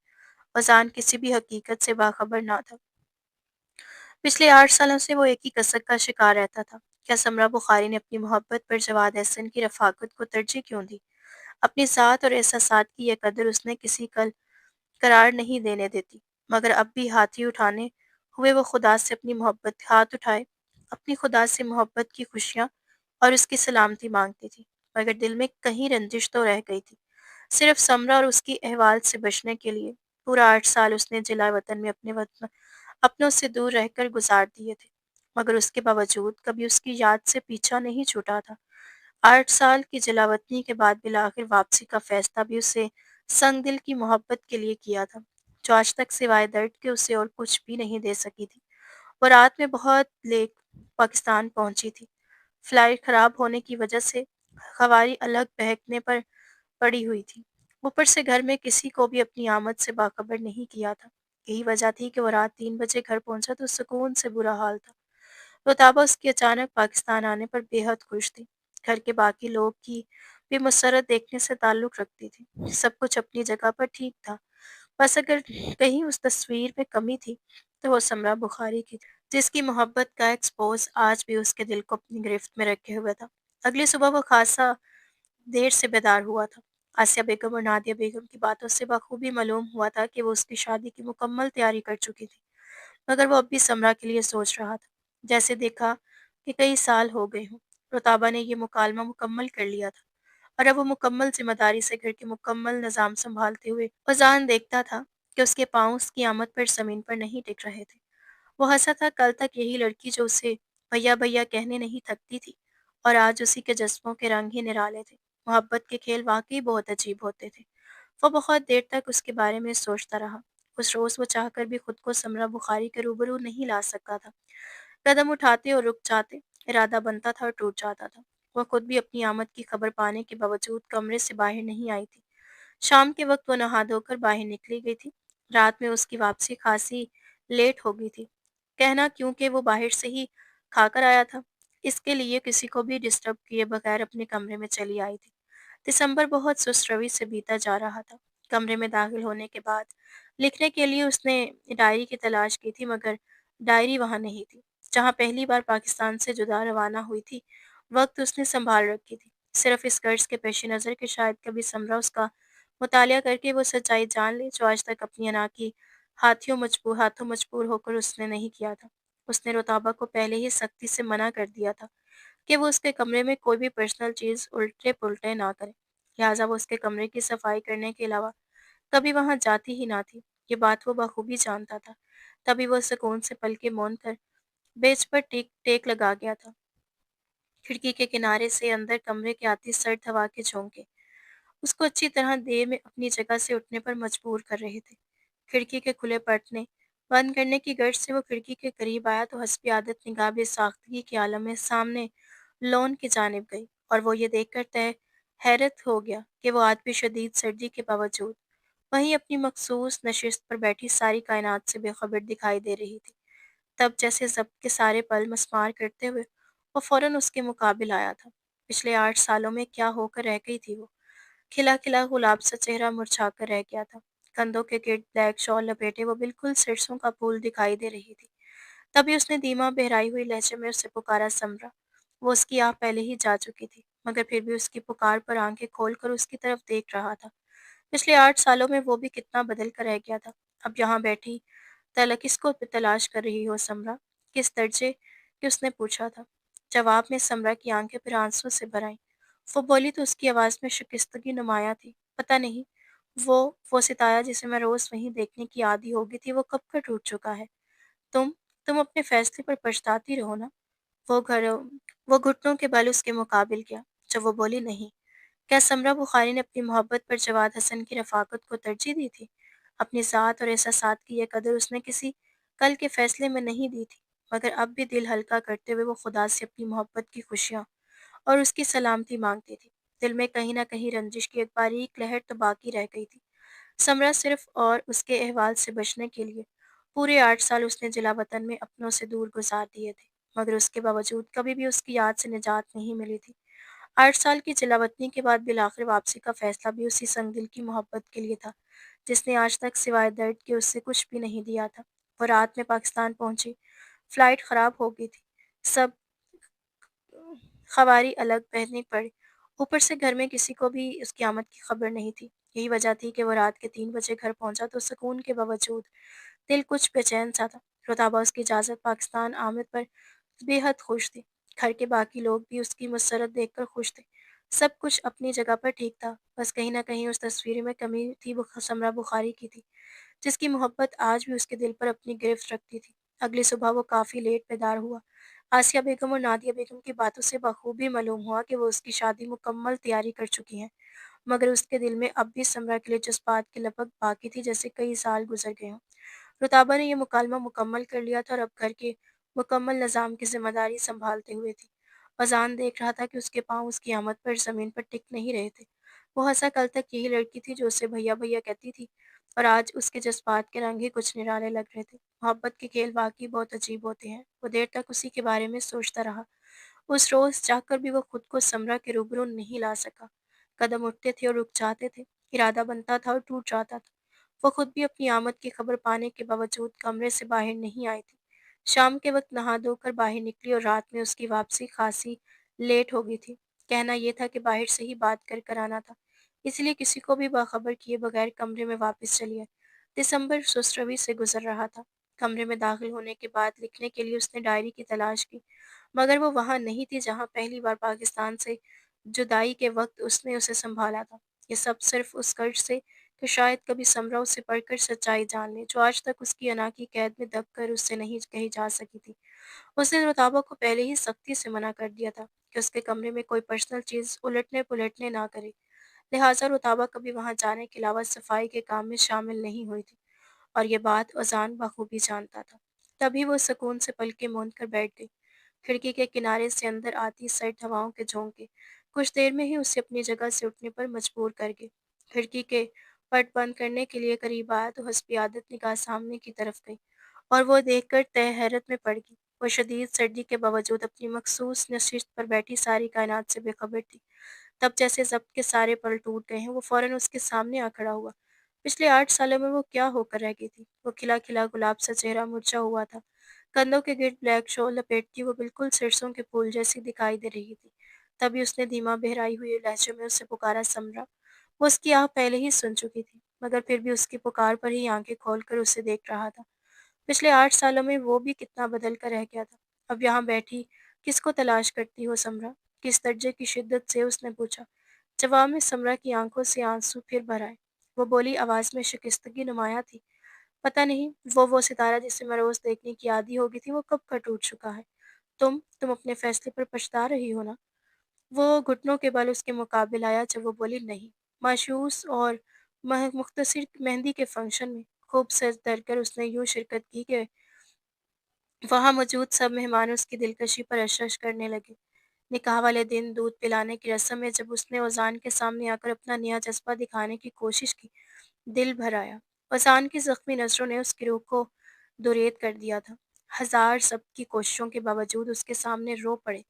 अज़ान किसी भी हकीकत से बाखबर ना था। पिछले 8 सालों से वो एक ही कसक का शिकार रहता था। क्या समरा बुखारी ने अपनी मोहब्बत पर जवाद अहसन की रफ़ाकत को तरजीह क्यों दी? अपनी ज़ात और एहसासात की ये कदर उसने किसी कल करार नहीं देने देती, मगर अब भी हाथ ही उठाने हुए वो खुदा से अपनी मोहब्बत हाथ उठाए, अपनी खुदा से मोहब्बत की खुशियाँ और उसकी सलामती मांगती थी, मगर दिल में कहीं रंजिश तो रह गई थी। सिर्फ समरा और उसकी अहवाल से बचने के लिए पूरा 8 साल उसने जिला वतन में अपने वतन अपनों से दूर रहकर गुजार दिए थे, मगर उसके बावजूद कभी उसकी याद से पीछा नहीं छूटा था। 8 साल की जलावतनी के बाद बिलाखिर वापसी का फैसला भी उसे संग दिल की मोहब्बत के लिए किया था, जो आज तक सिवाय दर्द के उसे और कुछ भी नहीं दे सकी थी। वो रात में बहुत लेट पाकिस्तान पहुंची थी। फ्लाइट खराब होने की वजह से सवारी अलग बहकने पर पड़ी हुई थी। ऊपर से घर में किसी को भी अपनी आमद से बाखबर नहीं किया था। यही वजह थी कि वो रात 3 बजे घर पहुंचा तो सुकून से बुरा हाल था। रुताबा उसके अचानक पाकिस्तान आने पर बेहद खुश थी। घर के बाकी लोग की भी मुसर्रत देखने से ताल्लुक़ रखती थी। सब कुछ अपनी जगह पर ठीक था। बस अगर कहीं उस तस्वीर में कमी थी, तो वो समरा बुखारी की थी, जिसकी मोहब्बत का एक्सपोज़ आज भी उसके दिल को अपनी गिरफ्त में रखे हुए था। अगली सुबह वो ख़ासा देर से बेदार हुआ था। आसिया बेगम और नादिया बेगम की बातों से बखूबी मालूम हुआ था कि वो उसकी शादी की मुकम्मल तैयारी कर चुकी थी। मगर वो अब भी समरा के लिए सोच रहा था, जैसे देखा कि कई साल हो गए हों। रुताबा ने ये मुकालमा मुकम्मल कर लिया था और अब वो मुकम्मल ज़िम्मेदारी से घर के मुकम्मल निज़ाम सँभालते हुए फ़ज़ान देखता था कि उसके पाँव उसकी आमद पर ज़मीन पर नहीं टिक रहे थे। वो हँसा था, कल तक यही लड़की जो उसे भैया भैया कहने नहीं थकती थी, और आज उसी के जज्बों के रंग ही निराले थे। मोहब्बत के खेल वाक़ई बहुत अजीब होते थे। वो बहुत देर तक उसके बारे में सोचता रहा। उस रोज़ वो चाहकर भी खुद को समरा बुखारी के रूबरू नहीं ला सका था। कदम उठाते और रुक जाते, इरादा बनता था और टूट जाता था। वह खुद भी अपनी आमद की खबर पाने के बावजूद कमरे से बाहर नहीं आई थी। शाम के वक्त वो नहा धोकर बाहर निकली गई थी। रात में उसकी वापसी खासी लेट हो गई थी। कहना क्योंकि वो बाहर से ही खाकर आया था, इसके लिए किसी को भी डिस्टर्ब किए बगैर अपने कमरे में चली आई थी। दिसंबर बहुत सुस्त रवि से बीता जा रहा था। कमरे में दाखिल होने के बाद लिखने के लिए उसने डायरी की तलाश की थी, मगर डायरी वहाँ नहीं थी। जहाँ पहली बार पाकिस्तान से जुदा रवाना हुई थी, वक्त उसने संभाल रखी थी। सिर्फ इस गर्ज के पेश नज़र कि शायद कभी समरा उसका मुतालिया करके वो सच्चाई जान ले, जो आज तक अपनी अना की हाथों मजबूर होकर उसने नहीं किया था। उसने रुताबा को पहले ही सख्ती से मना कर दिया था कि वो उसके कमरे में कोई भी पर्सनल चीज़ उल्टे-पुल्टे ना करे। लिहाजा वो उसके कमरे की सफाई करने के अलावा कभी वहाँ जाती ही ना थी। ये बात वो बखूबी जानता था। तभी वो सुकून से पलकें मौन कर बेंच पर टेक लगा गया था। खिड़की के किनारे से अंदर कमरे के आती सर्द हवा के झोंके उसको अच्छी तरह देर में अपनी जगह से उठने पर मजबूर कर रहे थे। खिड़की के खुले पटने बंद करने की गर्ज से वो खिड़की के करीब आया तो हस्बी आदत निगाह बेसाख्तगी के आलम में सामने लॉन की जानिब गई, और वो ये देखकर तय हैरत हो गया कि वो आज भी शदीद सर्दी के बावजूद वहीं अपनी मखसूस नशिस्त पर बैठी सारी कायनात से बेखबर दिखाई दे रही थी। तब जैसे ज़ब्त के सारे पल मस्मार करते हुए वो फ़ौरन उसके मुकाबिल आया था। पिछले 8 सालों में क्या होकर रह गई थी वो? खिला-खिला गुलाब सा चेहरा मुरझा कर रह गया था। कंधों के गिर्द ब्लैक शॉल लपेटे वो बिल्कुल सरसों का फूल दिखाई दे रही थी। तभी उसने धीमा बहराई हुई लहजे में उससे पुकारा, समरा। वो उसकी आह पहले ही जा चुकी थी, मगर फिर भी उसकी पुकार पर आंखें खोलकर उसकी तरफ देख रहा था। पिछले 8 सालों में वो भी कितना बदल कर रह गया था। अब यहाँ बैठी किसको तलाश कर रही हो समरा? किस दर्जे की उसने पूछा था। जवाब में समरा की आंखें फिर आंसू से भर आईं। वो बोली तो उसकी आवाज़ में शिकस्तगी नुमाया थी। पता नहीं, वो वो सितारा जिसे मैं रोज़ वहीं देखने की आदी हो गई थी, वो कब का टूट चुका है। तुम तुम अपने फैसले पर पछताती रहो ना। वो घर वो घुटनों के बल उसके मुकाबिल गया। जब वो बोली नहीं, क्या समरा बुखारी ने अपनी मोहब्बत पर जवाद हसन की रफ़ाकत को तरजीह दी थी? अपनी ज़ात और एहसासात की ये कदर उसने किसी कल के फ़ैसले में नहीं दी थी, मगर अब भी दिल हल्का करते हुए वो खुदा से अपनी मोहब्बत की खुशियाँ और उसकी सलामती माँगती थी। दिल में कहीं न कहीं रंजिश की एक बारीक लहर तो बाकी रह गई थी। समरा सिर्फ़ और उसके अहवाल से बचने के लिए पूरे 8 साल उसने जिला वतन में अपनों से दूर गुज़ार दिए थे, मगर उसके बावजूद कभी भी उसकी याद से निजात नहीं मिली थी। 8 साल की जलावतनी के बाद बिलाखिर वापसी का फैसला भी उसी संगदिल की मोहब्बत के लिए था, जिसने आज तक सिवाय दर्द के उससे कुछ भी नहीं दिया था। वो रात में पाकिस्तान पहुंची, फ्लाइट खराब हो गई थी। सब खबारी अलग बहनी पड़ी। ऊपर से घर में किसी को भी उसकी आमद की खबर नहीं थी। यही वजह थी कि वो रात के 3 बजे घर पहुंचा तो सुकून के बावजूद दिल कुछ बेचैन सा था। रुताबा उसकी इजाज़त पाकिस्तान आमद पर बेहद खुश थी। घर के बाकी लोग भी उसकी मुसरत देखकर खुश थे। सब कुछ अपनी जगह पर ठीक था। बस कहीं न कहीं उस तस्वीर में कमी थी, वो समरा बुखारी की थी, जिसकी मोहब्बत आज भी उसके दिल पर अपनी गिरफ्त रखती थी। अगली सुबह वो काफ़ी लेट बेदार हुआ। आसिया बेगम और नादिया बेगम की बातों से बखूबी मालूम हुआ कि वो उसकी शादी मुकम्मल तैयारी कर चुकी हैं, मगर उसके दिल में अब भी समरा के लिए जज़्बात की लपक बाकी थी, जैसे कई साल गुज़र गए हों। रुताबा ने यह मुकालमा मुकम्मल कर लिया था और अब घर के मुकम्मल निज़ाम की ज़िम्मेदारी सँभालते हुए थी। अज़ान देख रहा था कि उसके पाँव उसकी आमद पर ज़मीन पर टिक नहीं रहे थे। वो हँसा कल तक यही लड़की थी जो उसे भैया भैया कहती थी, और आज उसके जज़्बात के रंग ही कुछ निराले लग रहे थे। मोहब्बत के खेल वाक़ई बहुत अजीब होते हैं। वो देर तक उसी के बारे में सोचता रहा। उस रोज़ जाकर भी वो खुद को समरा के रूबरू नहीं ला सका। कदम उठते थे और रुक जाते थे, इरादा बनता था और टूट जाता था। वो खुद भी अपनी आमद की खबर पाने के बावजूद कमरे से बाहर नहीं आई थी। शाम के वक्त नहा धोकर बाहर निकली और रात में उसकी वापसी खासी लेट हो गई थी। कहना यह था कि बाहर से ही बात कर कर आना था, इसलिए किसी को भी बाखबर किए बगैर कमरे में वापस चली आई। दिसंबर सुसरवी से गुजर रहा था। कमरे में दाखिल होने के बाद लिखने के लिए उसने डायरी की तलाश की, मगर वो वहाँ नहीं थी जहाँ पहली बार पाकिस्तान से जुदाई के वक्त उसने उसे संभाला था। ये सब सिर्फ उस कर्ज से कि शायद कभी समरा उसे पढ़कर सच्चाई जान ले, जो आज तक उसकी अना की कैद में दब कर उससे नहीं कही जा सकी थी। उसने रुताबा को पहले ही सख्ती से मना कर दिया था कि उसके कमरे में कोई पर्सनल चीज़ उलटने पुलटने ना करे। लिहाजा रुताबा कभी वहाँ जाने के अलावा सफाई के काम में शामिल नहीं हुई थी, और ये बात अजान बखूबी जानता था। तभी वो सुकून से पलकें मूंद कर बैठ गई। खिड़की के किनारे से अंदर आती सर्द हवाओं के झोंके कुछ देर में ही उसे अपनी जगह से उठने पर मजबूर कर गए। खिड़की के पट बंद करने के लिए करीब आया तो हस्बी आदत निगाह सामने की तरफ गई, और वो देखकर तय हैरत में पड़ गई। वो शदीद सर्दी के बावजूद अपनी मखसूस नशिस्त पर बैठी सारी कायनात से बेखबर थी। तब जैसे ज़ब्त के सारे पल टूट गए हैं, वो फ़ौरन उसके सामने आ खड़ा हुआ। पिछले 8 सालों में वो क्या होकर रह गई थी? वो खिला-खिला गुलाब सा चेहरा मुरझा हुआ था। कंधों के गिर्द ब्लैक शॉल लपेटती वो बिल्कुल सरसों के फूल जैसी दिखाई दे रही थी। तभी उसने धीमा बहराई हुई लहजे में उससे पुकारा, समरा। वो उसकी आह पहले ही सुन चुकी थी, मगर फिर भी उसकी पुकार पर ही आंखें खोलकर उसे देख रहा था। पिछले 8 सालों में वो भी कितना बदल कर रह गया था। अब यहाँ बैठी किसको तलाश करती हो समरा? किस दर्जे की शिद्दत से उसने पूछा। जवाब में समरा की आंखों से आंसू फिर भर आए। वो बोली, आवाज में शिकस्तगी नुमाया थी। पता नहीं, वो सितारा जिसे मैं रोज देखने की आदी हो गई थी, वो कब का टूट चुका है। तुम अपने फैसले पर पछता रही हो ना? वो घुटनों के बल उसके मुकाबिल आया जब वो बोली, नहीं। मायूस और मुख्तसर मेहंदी के फंक्शन में खूब सज धर कर उसने यूं शिरकत की कि वहाँ मौजूद सब मेहमान उसकी दिलकशी पर अशश करने लगे। निकाह वाले दिन दूध पिलाने की रस्म में जब उसने ओज़ान के सामने आकर अपना नया जज्बा दिखाने की कोशिश की, दिल भर आया। ओज़ान की ज़ख्मी नज़रों ने उसकी रूह को दुरेद कर दिया था। हज़ार सबकी कोशिशों के बावजूद उसके सामने रो पड़े।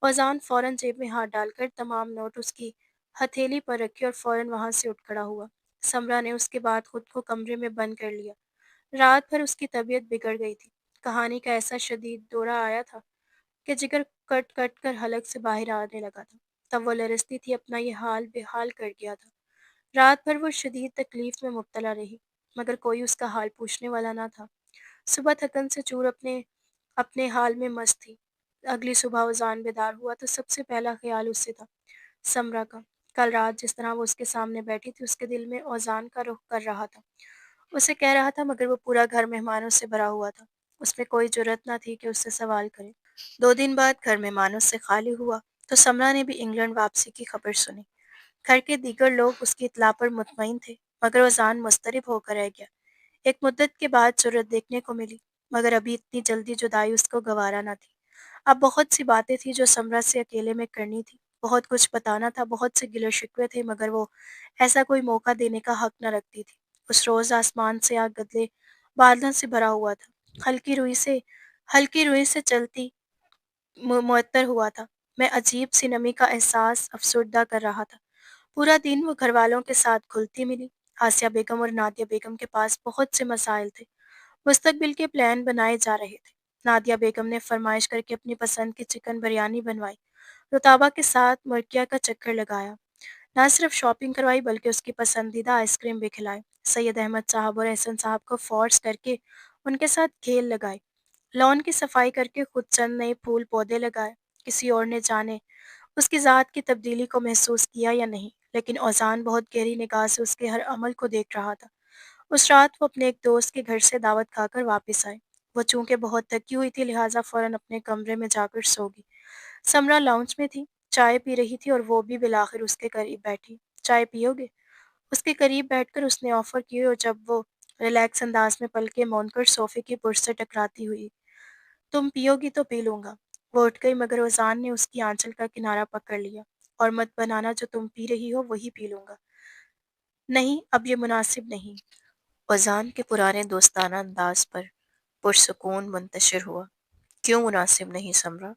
ओज़ान फ़ौरन जेब में हाथ डालकर तमाम नोट उसकी हथेली पर रखे और फ़ौरन वहाँ से उठ खड़ा हुआ। समरा ने उसके बाद खुद को कमरे में बंद कर लिया। रात भर उसकी तबीयत बिगड़ गई थी। कहानी का ऐसा शदीद दौरा आया था कि जिगर कट कट कर हलक से बाहर आने लगा था। تب وہ لرزتی تھی، اپنا یہ حال بے حال کر گیا تھا۔ رات بھر وہ شدید تکلیف میں مبتلا رہی، مگر کوئی اس کا حال پوچھنے والا نہ تھا۔ صبح تھکن سے چور اپنے اپنے حال میں مست تھی۔ اگلی صبح اذان بیدار ہوا تو سب سے پہلا خیال اس سے تھا، سمرا کا۔ کل رات جس طرح وہ اس کے سامنے بیٹھی تھی، اس کے دل میں اوزان کا رخ کر رہا تھا، اسے کہہ رہا تھا، مگر وہ پورا گھر مہمانوں سے بھرا ہوا تھا، اس میں کوئی جرأت نہ تھی کہ اس سے سوال کرے۔ 2 دن بعد گھر مہمانوں سے خالی ہوا تو سمرا نے بھی انگلینڈ واپسی کی خبر سنی۔ گھر کے دیگر لوگ اس کی اطلاع پر مطمئن تھے، مگر اذان مضطرب ہو کر رہ گیا۔ ایک مدت کے بعد جرأت دیکھنے کو ملی، مگر ابھی اتنی جلدی جدائی اس کو گوارا نہ تھی۔ اب بہت سی باتیں تھیں جو سمرا سے اکیلے میں کرنی تھی، بہت کچھ بتانا تھا، بہت سے گلے شکوے تھے، مگر وہ ایسا کوئی موقع دینے کا حق نہ رکھتی تھی۔ اس روز آسمان سے آگ گدلے بادلوں سے بھرا ہوا تھا، ہلکی روئی سے چلتی معطر ہوا تھا۔ میں عجیب سی نمی کا احساس افسردہ کر رہا تھا۔ پورا دن وہ گھر والوں کے ساتھ کھلتی ملی۔ آسیہ بیگم اور نادیہ بیگم کے پاس بہت سے مسائل تھے، مستقبل کے پلان بنائے جا رہے تھے۔ نادیہ بیگم نے فرمائش کر کے اپنی پسند کی چکن بریانی بنوائی، رتابہ کے ساتھ مرکیا کا چکر لگایا، نہ صرف شاپنگ کروائی بلکہ اس کی پسندیدہ آئس کریم بھی کھلائی۔ سید احمد صاحب اور احسن صاحب کو فورس کر کے ان کے ساتھ کھیل لگائے، لان کی صفائی کر کے خود چند نئے پھول پودے لگائے۔ کسی اور نے جانے اس کی ذات کی تبدیلی کو محسوس کیا یا نہیں، لیکن اوزان بہت گہری نگاہ سے اس کے ہر عمل کو دیکھ رہا تھا۔ اس رات وہ اپنے ایک دوست کے گھر سے دعوت کھا کر واپس آئے۔ وہ چونکہ بہت تھکی ہوئی تھی، لہٰذا فوراً اپنے کمرے میں جا کر سو گئی۔ سمرا لاؤنج میں تھی، چائے پی رہی تھی اور وہ بھی بالآخر اس کے قریب بیٹھی۔ چائے پیو گے؟ اس کے قریب بیٹھ کر اس نے آفر کی، اور جب وہ ریلیکس انداز میں پلکیں موند کر صوفے کی پشت سے ٹکراتی ہوئی، تم پیو گی تو پی لوں گا۔ وہ اٹھ گئی، مگر اوزان نے اس کی آنچل کا کنارہ پکڑ لیا۔ اور مت بنانا، جو تم پی رہی ہو وہی پی لوں گا۔ نہیں، اب یہ مناسب نہیں۔ اوزان کے پرانے دوستانہ انداز پر پرسکون منتشر ہوا۔ کیوں مناسب نہیں سمرا؟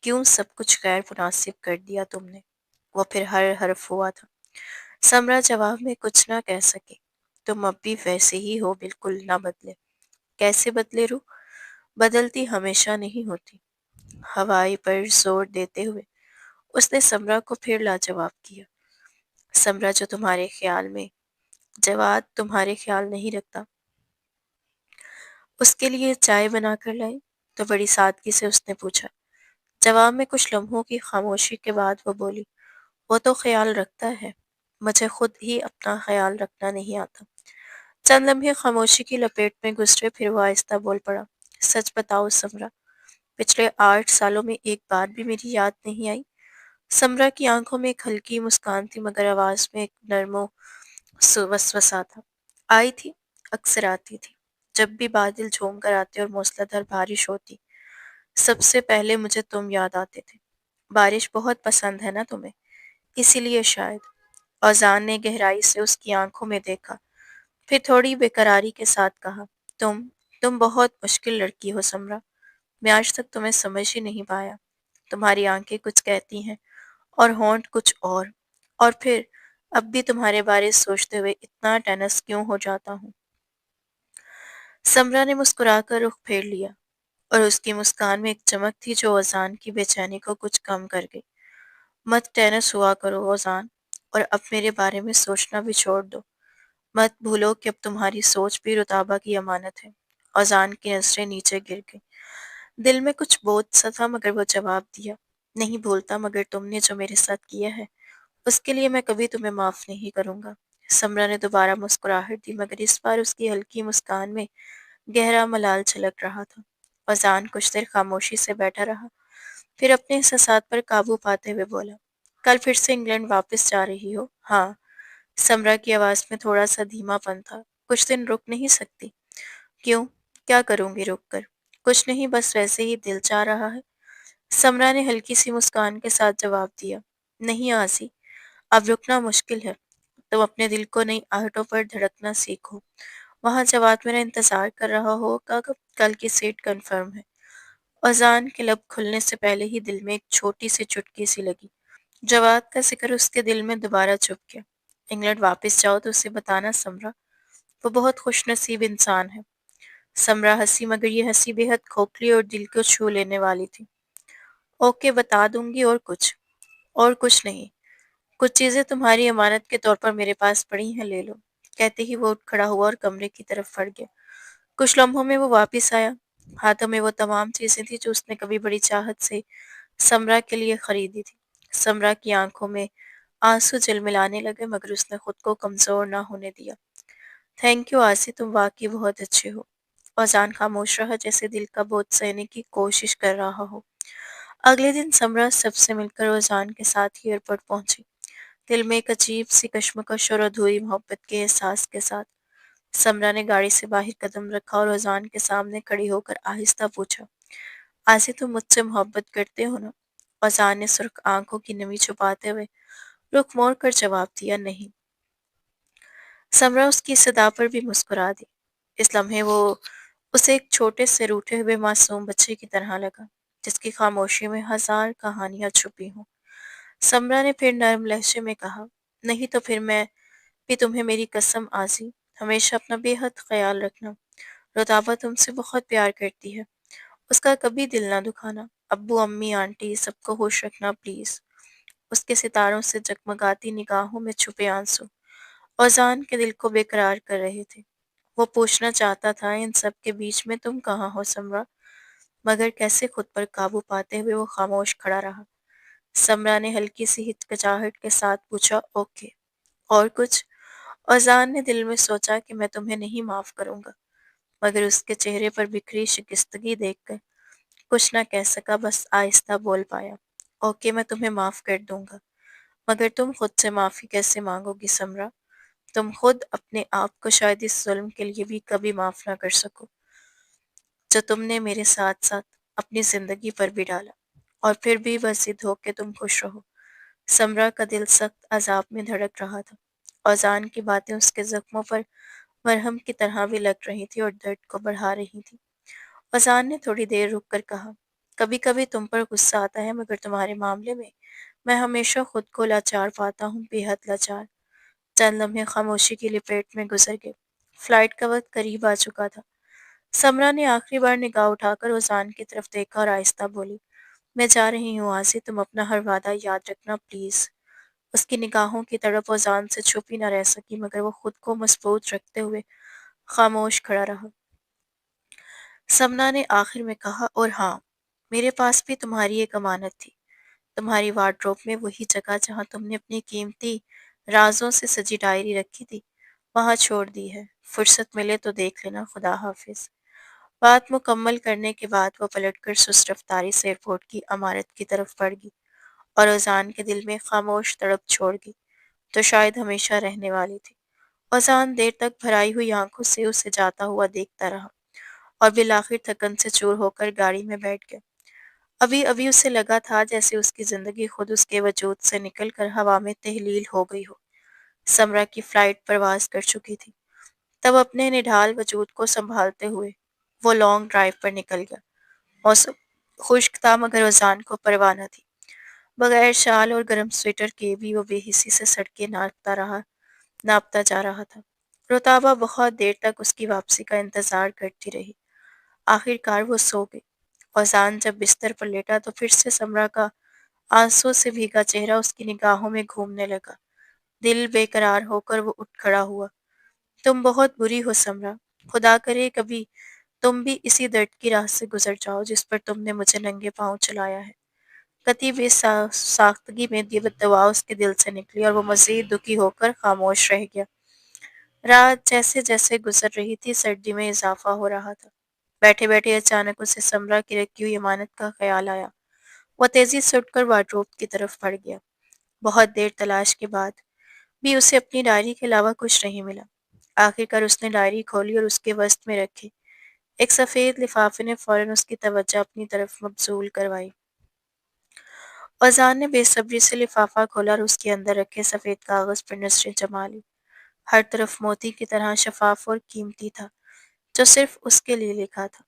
کیوں سب کچھ غیر مناسب کر دیا تم نے؟ وہ پھر ہر حرف ہوا تھا۔ سمرا جواب میں کچھ نہ کہہ سکی۔ تم اب بھی ویسے ہی ہو، بالکل نہ بدلے۔ کیسے بدلے رو؟ بدلتی ہمیشہ نہیں ہوتی۔ ہوائی پر زور دیتے ہوئے اس نے سمرا کو پھر لاجواب کیا۔ سمرا، جو تمہارے خیال میں جواد تمہارے خیال نہیں رکھتا، اس کے لیے چائے بنا کر لائی؟ تو بڑی سادگی سے اس نے پوچھا۔ جواب میں کچھ لمحوں کی خاموشی کے بعد وہ بولی، وہ تو خیال رکھتا ہے، مجھے خود ہی اپنا خیال رکھنا نہیں آتا۔ چند لمحے خاموشی کی لپیٹ میں گزرے، پھر وہ آہستہ بول پڑا، سچ بتاؤ سمرا، پچھلے 8 سالوں میں ایک بار بھی میری یاد نہیں آئی؟ سمرا کی آنکھوں میں ایک ہلکی مسکان تھی، مگر آواز میں ایک نرم و وسوسہ تھا۔ آئی تھی، اکثر آتی تھی، جب بھی بادل جھوم کر آتے اور موسلادھار بارش ہوتی، سب سے پہلے مجھے تم یاد آتے تھے۔ بارش بہت پسند ہے نا تمہیں، اسی لیے شاید۔ اوزان نے گہرائی سے اس کی آنکھوں میں دیکھا، پھر تھوڑی بےقراری کے ساتھ کہا، تم بہت مشکل لڑکی ہو سمرا، میں آج تک تمہیں سمجھ ہی نہیں پایا۔ تمہاری آنکھیں کچھ کہتی ہیں اور ہونٹ کچھ اور پھر اب بھی تمہارے بارے سوچتے ہوئے اتنا ٹینس کیوں ہو جاتا ہوں؟ سمرا نے مسکرا کر رخ پھیر لیا، اور اس کی مسکان میں ایک چمک تھی جو اوزان کی بے چینی کو کچھ کم کر گئی۔ مت ٹینس ہوا کرو اوزان، اور اب میرے بارے میں سوچنا بھی چھوڑ دو۔ مت بھولو کہ اب تمہاری سوچ بھی رتابہ کی امانت ہے۔ اوزان کی نظریں نیچے گر گئیں۔ دل میں کچھ بوجھ سا تھا، مگر وہ جواب دیا، نہیں بھولتا، مگر تم نے جو میرے ساتھ کیا ہے اس کے لیے میں کبھی تمہیں معاف نہیں کروں گا۔ سمرا نے دوبارہ مسکراہٹ دی، مگر اس بار اس کی ہلکی مسکان میں گہرا ملال چھلک رہا تھا۔ اوزان کچھ دیر خاموشی سے بیٹھا رہا، پھر اپنے احساسات پر قابو پاتے ہوئے بولا، کل پھر سے انگلینڈ واپس جا رہی ہو؟ ہاں۔ سمرا کی آواز میں تھوڑا سا دھیما پن تھا۔ کچھ دن رک نہیں سکتی؟ کیوں؟ کیا کروں گی رک کر؟ کچھ نہیں، بس ویسے ہی دل چاہ رہا ہے۔ سمرا نے ہلکی سی مسکان کے ساتھ جواب دیا، نہیں آسی، اب رکنا مشکل ہے۔ تم اپنے دل کو نئی آہٹوں پر دھڑکنا سیکھو۔ وہاں جواد میرا انتظار کر رہا ہوگا، کل کی سیٹ کنفرم ہے۔ اذان کے لب کھلنے سے پہلے ہی دل میں ایک چھوٹی سی چٹکی سی لگی۔ جواد کا ذکر اس کے دل میں دوبارہ چھپ گیا۔ انگلینڈ واپس جاؤ تو اسے بتانا سمرا، وہ بہت خوش نصیب انسان ہے۔ سمرا ہنسی، مگر یہ ہنسی بے حد کھوکھلی اور دل کو چھو لینے والی تھی۔ اوکے، بتا دوں گی، اور کچھ؟ اور کچھ نہیں، کچھ چیزیں تمہاری امانت کے طور پر میرے پاس پڑی ہیں، لے لو۔ کہتے ہی وہ اٹھ کھڑا ہوا اور کمرے کی طرف پھڑ گیا۔ کچھ لمحوں میں وہ واپس آیا، ہاتھوں میں وہ تمام چیزیں تھیں جو اس نے کبھی بڑی چاہت سے سمرا کے لیے خریدی تھی۔ سمرا کی آنکھوں میں آنسو جلملانے لگے، مگر اس نے خود کو کمزور نہ ہونے دیا۔ تھینک یو آسی، تم واقعی بہت اچھے ہو۔ فضان خاموش رہا، جیسے دل کا بوجھ سہنے کی کوشش کر رہا ہو۔ اگلے دن سمرا سب سے مل کر فضان کے ساتھ ہی ایئرپورٹ پہنچی، دل میں ایک عجیب سی کشمکش اور ادھوری محبت کے احساس کے ساتھ۔ سمرا نے گاڑی سے باہر قدم رکھا اور فضان کے سامنے کھڑی ہو کر آہستہ پوچھا، آسی تم مجھ سے محبت کرتے ہو نا؟ فضان نے سرخ آنکھوں کی نمی چھپاتے ہوئے رخ موڑ کر جواب دیا، نہیں۔ سمرا اس کی صدا پر بھی مسکرا دی۔ اس لمحے وہ اسے ایک چھوٹے سے روٹھے ہوئے معصوم بچے کی طرح لگا، جس کی خاموشی میں ہزار کہانیاں چھپی ہوں۔ سمرا نے پھر نرم لہجے میں کہا، نہیں تو پھر میں بھی تمہیں میری قسم آسی، ہمیشہ اپنا بے حد خیال رکھنا۔ رتابہ تم سے بہت پیار کرتی ہے، اس کا کبھی دل نہ دکھانا۔ ابو امی آنٹی سب کو خوش رکھنا پلیز۔ اس کے ستاروں سے جگمگاتی نگاہوں میں چھپے آنسو اوزان کے دل کو بے قرار کر رہے تھے۔ وہ پوچھنا چاہتا تھا، ان سب کے بیچ میں تم کہاں ہو سمرا؟ مگر کیسے خود پر قابو پاتے ہوئے وہ خاموش کھڑا رہا۔ سمرا نے ہلکی سی ہچکچاہٹ کے ساتھ پوچھا، اوکے، اور کچھ؟ اوزان نے دل میں سوچا کہ میں تمہیں نہیں معاف کروں گا، مگر اس کے چہرے پر بکھری شکستگی دیکھ کر کچھ نہ کہہ سکا، بس آہستہ بول پایا، اوکے میں تمہیں معاف کر دوں گا، مگر تم خود سے معافی کیسے مانگو گی سمرا؟ تم خود اپنے آپ کو شاید اس ظلم کے لیے بھی کبھی معاف نہ کر سکو جو تم نے میرے ساتھ ساتھ اپنی زندگی پر بھی ڈالا، اور پھر بھی بس ضد ہو کہ تم خوش رہو۔ سمرا کا دل سخت عذاب میں دھڑک رہا تھا۔ اوزان کی باتیں اس کے زخموں پر مرہم کی طرح بھی لگ رہی تھی اور درد کو بڑھا رہی تھی۔ اوزان نے تھوڑی دیر رک کر کہا، کبھی کبھی تم پر غصہ آتا ہے، مگر تمہارے معاملے میں ہمیشہ خود کو لاچار پاتا ہوں، بے حد لاچار۔ چند لمحے خاموشی کی لپیٹ میں گزر گئے۔ فلائٹ کا وقت قریب آ چکا تھا۔ سمرا نے آخری بار نگاہ اٹھا کر اوزان کی طرف دیکھا اور آہستہ بولی، میں جا رہی ہوں آسی، تم اپنا ہر وعدہ یاد رکھنا پلیز۔ اس کی نگاہوں کی تڑپ اوزان سے چھپی نہ رہ سکی، مگر وہ خود کو مضبوط رکھتے ہوئے خاموش کھڑا رہا۔ سمنا نے آخر میں کہا، اور ہاں، میرے پاس بھی تمہاری ایک امانت تھی، تمہاری وارڈروب میں وہی جگہ جہاں تم نے اپنی قیمتی رازوں سے سجی ڈائری رکھی تھی، وہاں چھوڑ دی ہے، فرصت ملے تو دیکھ لینا، خدا حافظ۔ بات مکمل کرنے کے بعد وہ پلٹ کر سست رفتاری سے ایئرپورٹ کی عمارت کی طرف بڑھ گئی، اور اوزان کے دل میں خاموش تڑپ چھوڑ گئی تو شاید ہمیشہ رہنے والی تھی۔ اوزان دیر تک بھرائی ہوئی آنکھوں سے اسے جاتا ہوا دیکھتا رہا، اور بالآخر تھکن سے چور ہو کر گاڑی میں بیٹھ گیا۔ ابھی ابھی اسے لگا تھا جیسے اس کی زندگی خود اس کے وجود سے نکل کر ہوا میں تحلیل ہو گئی ہو۔ سمرا کی فلائٹ پرواز کر چکی تھی۔ تب اپنے نڈھال وجود کو سنبھالتے ہوئے وہ لانگ ڈرائیو پر نکل گیا۔ موسم خشک تھا، مگر اوزان کو پرواہ نہ تھی۔ بغیر شال اور گرم سویٹر کے بھی وہ بے حسی سے سڑکیں ناپتا جا رہا تھا۔ رتابہ بہت دیر تک اس کی واپسی کا انتظار کرتی رہی۔ آخر کار وہ سو گئی۔ اوزان جب بستر پر لیٹا تو پھر سے سمرا کا آنسوں سے بھیگا چہرہ اس کی نگاہوں میں گھومنے لگا۔ دل بے قرار ہو کر وہ اٹھ کھڑا ہوا۔ تم بہت بری ہو سمرا، خدا کرے کبھی تم بھی اسی درد کی راہ سے گزر جاؤ جس پر تم نے مجھے ننگے پاؤں چلایا ہے۔ قطعی بے ساختگی میں یہ دعا اس کے دل سے نکلی، اور وہ مزید دکھی ہو کر خاموش رہ گیا۔ رات جیسے جیسے گزر رہی تھی، سردی میں اضافہ ہو رہا تھا۔ بیٹھے بیٹھے اچانک اسے سمرا کی رکھی ہوئی امانت کا خیال آیا۔ وہ تیزی سے اٹھ کر وارڈروب کی طرف بڑھ گیا۔ بہت دیر تلاش کے بعد بھی اسے اپنی ڈائری کے علاوہ کچھ نہیں ملا۔ آخر کار اس نے ڈائری کھولی اور اس کے وسط میں رکھی ایک سفید لفافے نے فوراً اس کی توجہ اپنی طرف مبذول کروائی۔ اوزان نے بے صبری سے لفافہ کھولا اور اس کے اندر رکھے سفید کاغذ پر نظریں جما لی۔ ہر طرف موتی کی طرح شفاف اور قیمتی تھا، جو صرف اس کے لیے لکھا تھا،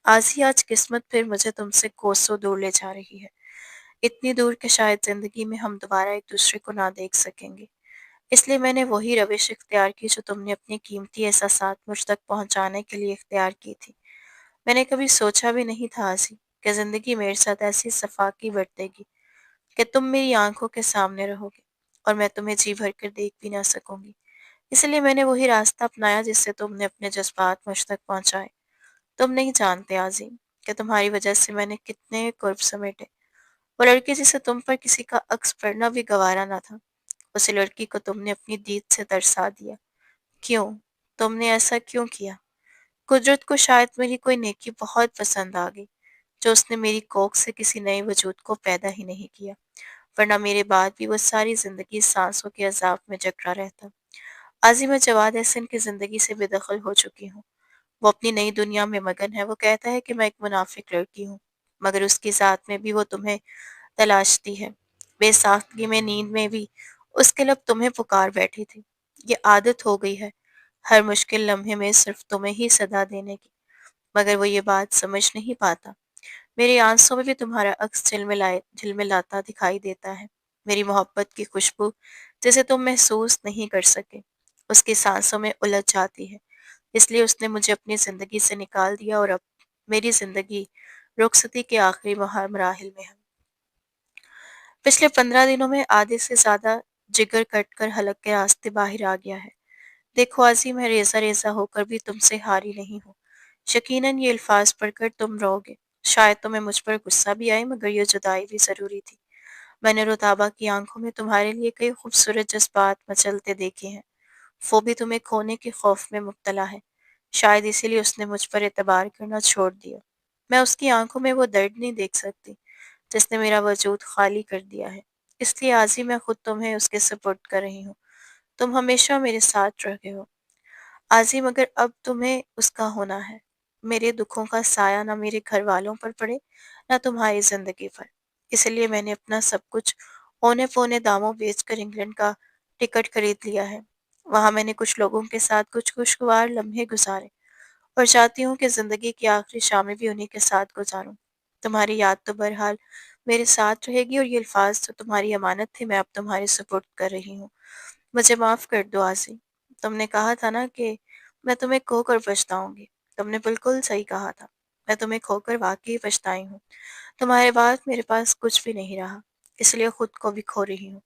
آج قسمت پھر مجھے تم سے کوسوں دور لے جا رہی ہے، اتنی دور کہ شاید زندگی میں ہم دوبارہ ایک دوسرے کو نہ دیکھ سکیں گے۔ اس لیے میں نے وہی روش اختیار کی جو تم نے اپنی قیمتی احساسات مجھ تک پہنچانے کے لیے اختیار کی تھی۔ میں نے کبھی سوچا بھی نہیں تھا آسی کہ زندگی میرے ساتھ ایسی صفاقی برتے گی۔ کہ تم मेरी आँखों के सामने रहोगे और मैं तुम्हें जी भर कर देख भी ना सकूँगी। इसलिए मैंने वही रास्ता अपनाया जिससे तुमने अपने जज़्बात मुझ तक पहुँचाए। तुम नहीं जानते आज़ीम कि तुम्हारी वजह से मैंने कितने कुर्ब समेटे। वो लड़की जिसे तुम पर किसी का अक्स पड़ना भी गवारा ना था, उस लड़की को तुमने अपनी दीद से तरसा दिया। क्यों? तुमने ऐसा क्यों किया? कुदरत को शायद मेरी कोई नेकी बहुत पसंद आ गई, जो उसने मेरी कोख से किसी नए वजूद को पैदा ही नहीं किया, वरना मेरे बाद भी वो सारी ज़िंदगी सांसों के अज़ाब में जकड़ा रहता। आज़ी मैं जवाद एहसन की ज़िंदगी से बेदखल हो चुकी हूँ। वो अपनी नई दुनिया में मगन है। वो कहता है कि मैं एक मुनाफिक लड़की हूँ, मगर उसकी ज़ात में भी वो तुम्हें तलाशती है। बेसाख्तगी में नींद में भी उसके लब तुम्हें पुकार बैठी थी। ये आदत हो गई है हर मुश्किल लम्हे में सिर्फ तुम्हें ही सदा देने की, मगर वो ये बात समझ नहीं पाता। मेरी आंसुओं में भी तुम्हारा अक्स झिलमिलाता दिखाई देता है। मेरी मोहब्बत की खुशबू जिसे तुम महसूस नहीं कर सके, उसकी सांसों में उलझ जाती है। इसलिए उसने मुझे अपनी ज़िंदगी से निकाल दिया और अब मेरी ज़िंदगी रुखसती के आखिरी मराहिल में है। पिछले 15 दिनों में आधे से ज़्यादा जिगर कटकर हलक के रास्ते बाहर आ गया है। देखो आज़ी मैं रेज़ा-रेज़ा होकर भी तुमसे हारी नहीं हूँ। यकीनन ये अल्फ़ाज़ पढ़कर तुम रोओगे। शायद तुम्हें मुझ पर गुस्सा भी आए, मगर ये जुदाई भी ज़रूरी थी। मैंने रुताबा की आँखों में तुम्हारे लिए कई खूबसूरत जज़्बात मचलते देखे हैं। वो भी तुम्हें खोने के खौफ में मुब्तला है। शायद इसीलिए उसने मुझ पर एतबार करना छोड़ दिया। मैं उसकी आँखों में वो दर्द नहीं देख सकती जिसने मेरा वजूद खाली कर दिया है। इसलिए आज ही मैं खुद तुम्हें उसके सुपुर्द कर रही हूँ। तुम हमेशा मेरे साथ रहे हो आज़ी, मगर अब तुम्हें उसका होना है। मेरे दुखों का साया ना मेरे घर वालों पर पड़े, ना तुम्हारी ज़िंदगी पर। इसलिए मैंने अपना सब कुछ औने-पौने दामों बेचकर इंग्लैंड का टिकट खरीद लिया है। वहाँ मैंने कुछ लोगों के साथ कुछ खुशगवार लम्हे गुज़ारे और चाहती हूँ कि ज़िंदगी की आखिरी शामें भी उन्हीं के साथ गुज़ारूँ। तुम्हारी याद तो बहरहाल मेरे साथ रहेगी और ये अल्फ़ाज़ जो तुम्हारी अमानत थे मैं अब तुम्हारे सुपुर्द कर रही हूँ। मुझे माफ़ कर दो आज़ी। तुमने कहा था ना कि मैं तुम्हें खोकर पछताऊँगी। तुमने बिल्कुल सही कहा था। मैं तुम्हें खोकर वाक़ई पछताई हूँ। तुम्हारे बाद मेरे पास कुछ भी नहीं रहा, इसलिए खुद को भी खो रही हूँ।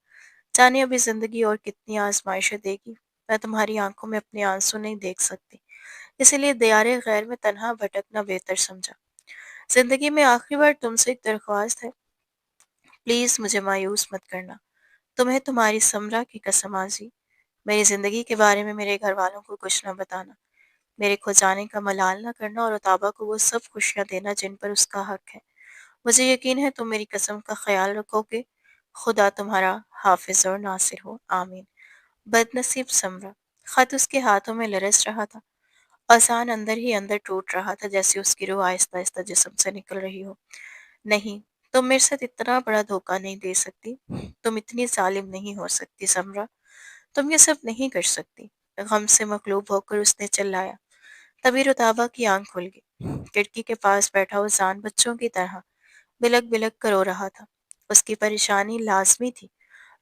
जाने अभी ज़िंदगी और कितनी आज़माइशें देगी। मैं तुम्हारी आँखों में अपने आँसू नहीं देख सकती, इसीलिए दियारे गैर में तन्हा भटकना बेहतर समझा। ज़िंदगी में आखिरी बार तुमसे एक दरख्वास्त है, प्लीज़ मुझे मायूस मत करना। तुम्हें तुम्हारी समरा की कसम आज़ी। मेरी ज़िंदगी के बारे में मेरे घरवालों को कुछ न बताना। मेरे खो जाने का मलाल ना करना और अताबा को वो सब खुशियाँ देना जिन पर उसका हक है। मुझे यकीन है तुम मेरी कसम का ख्याल रखोगे। खुदा तुम्हारा हाफ़िज़ और नासिर हो। आमीन। बदनसीब समरा। खत उसके हाथों में लरस रहा था। आसान अंदर ही अंदर टूट रहा था, जैसे उसकी रूह आहिस्ता-आहिस्ता जिस्म से निकल रही हो। नहीं, तुम मेरे साथ इतना बड़ा धोखा नहीं दे सकती। तुम इतनी ज़ालिम नहीं हो सकती समरा। तुम ये सब नहीं कर सकती। गम से मग़लूब होकर उसने चिल्लाया। तभी रुताबा की आँख खुल गई। खिड़की के पास बैठा वो जान बच्चों की तरह बिलक-बिलक कर रो रहा था। उसकी परेशानी लाज़मी थी।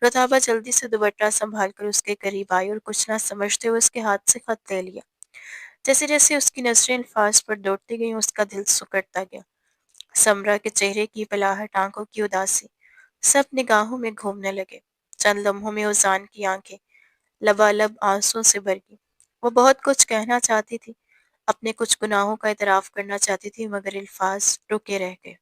रुताबा जल्दी से दुपट्टा सँभाल कर उसके करीब आई और कुछ ना समझते हुए उसके हाथ से खत ले लिया। जैसे-जैसे उसकी नज़रें अल्फाज पर दौड़ती गईं, उसका दिल सिकुड़ता गया। समरा के चेहरे की पलाहट, आँखों की उदासी, सब निगाहों में घूमने लगे। चंद लम्हों में उजान की आँखें लबालब आंसुओं से भर गईं। वो बहुत कुछ कहना चाहती थी, अपने कुछ गुनाहों का एतराफ़ करना चाहती थी, मगर अल्फाज रुके रह गए।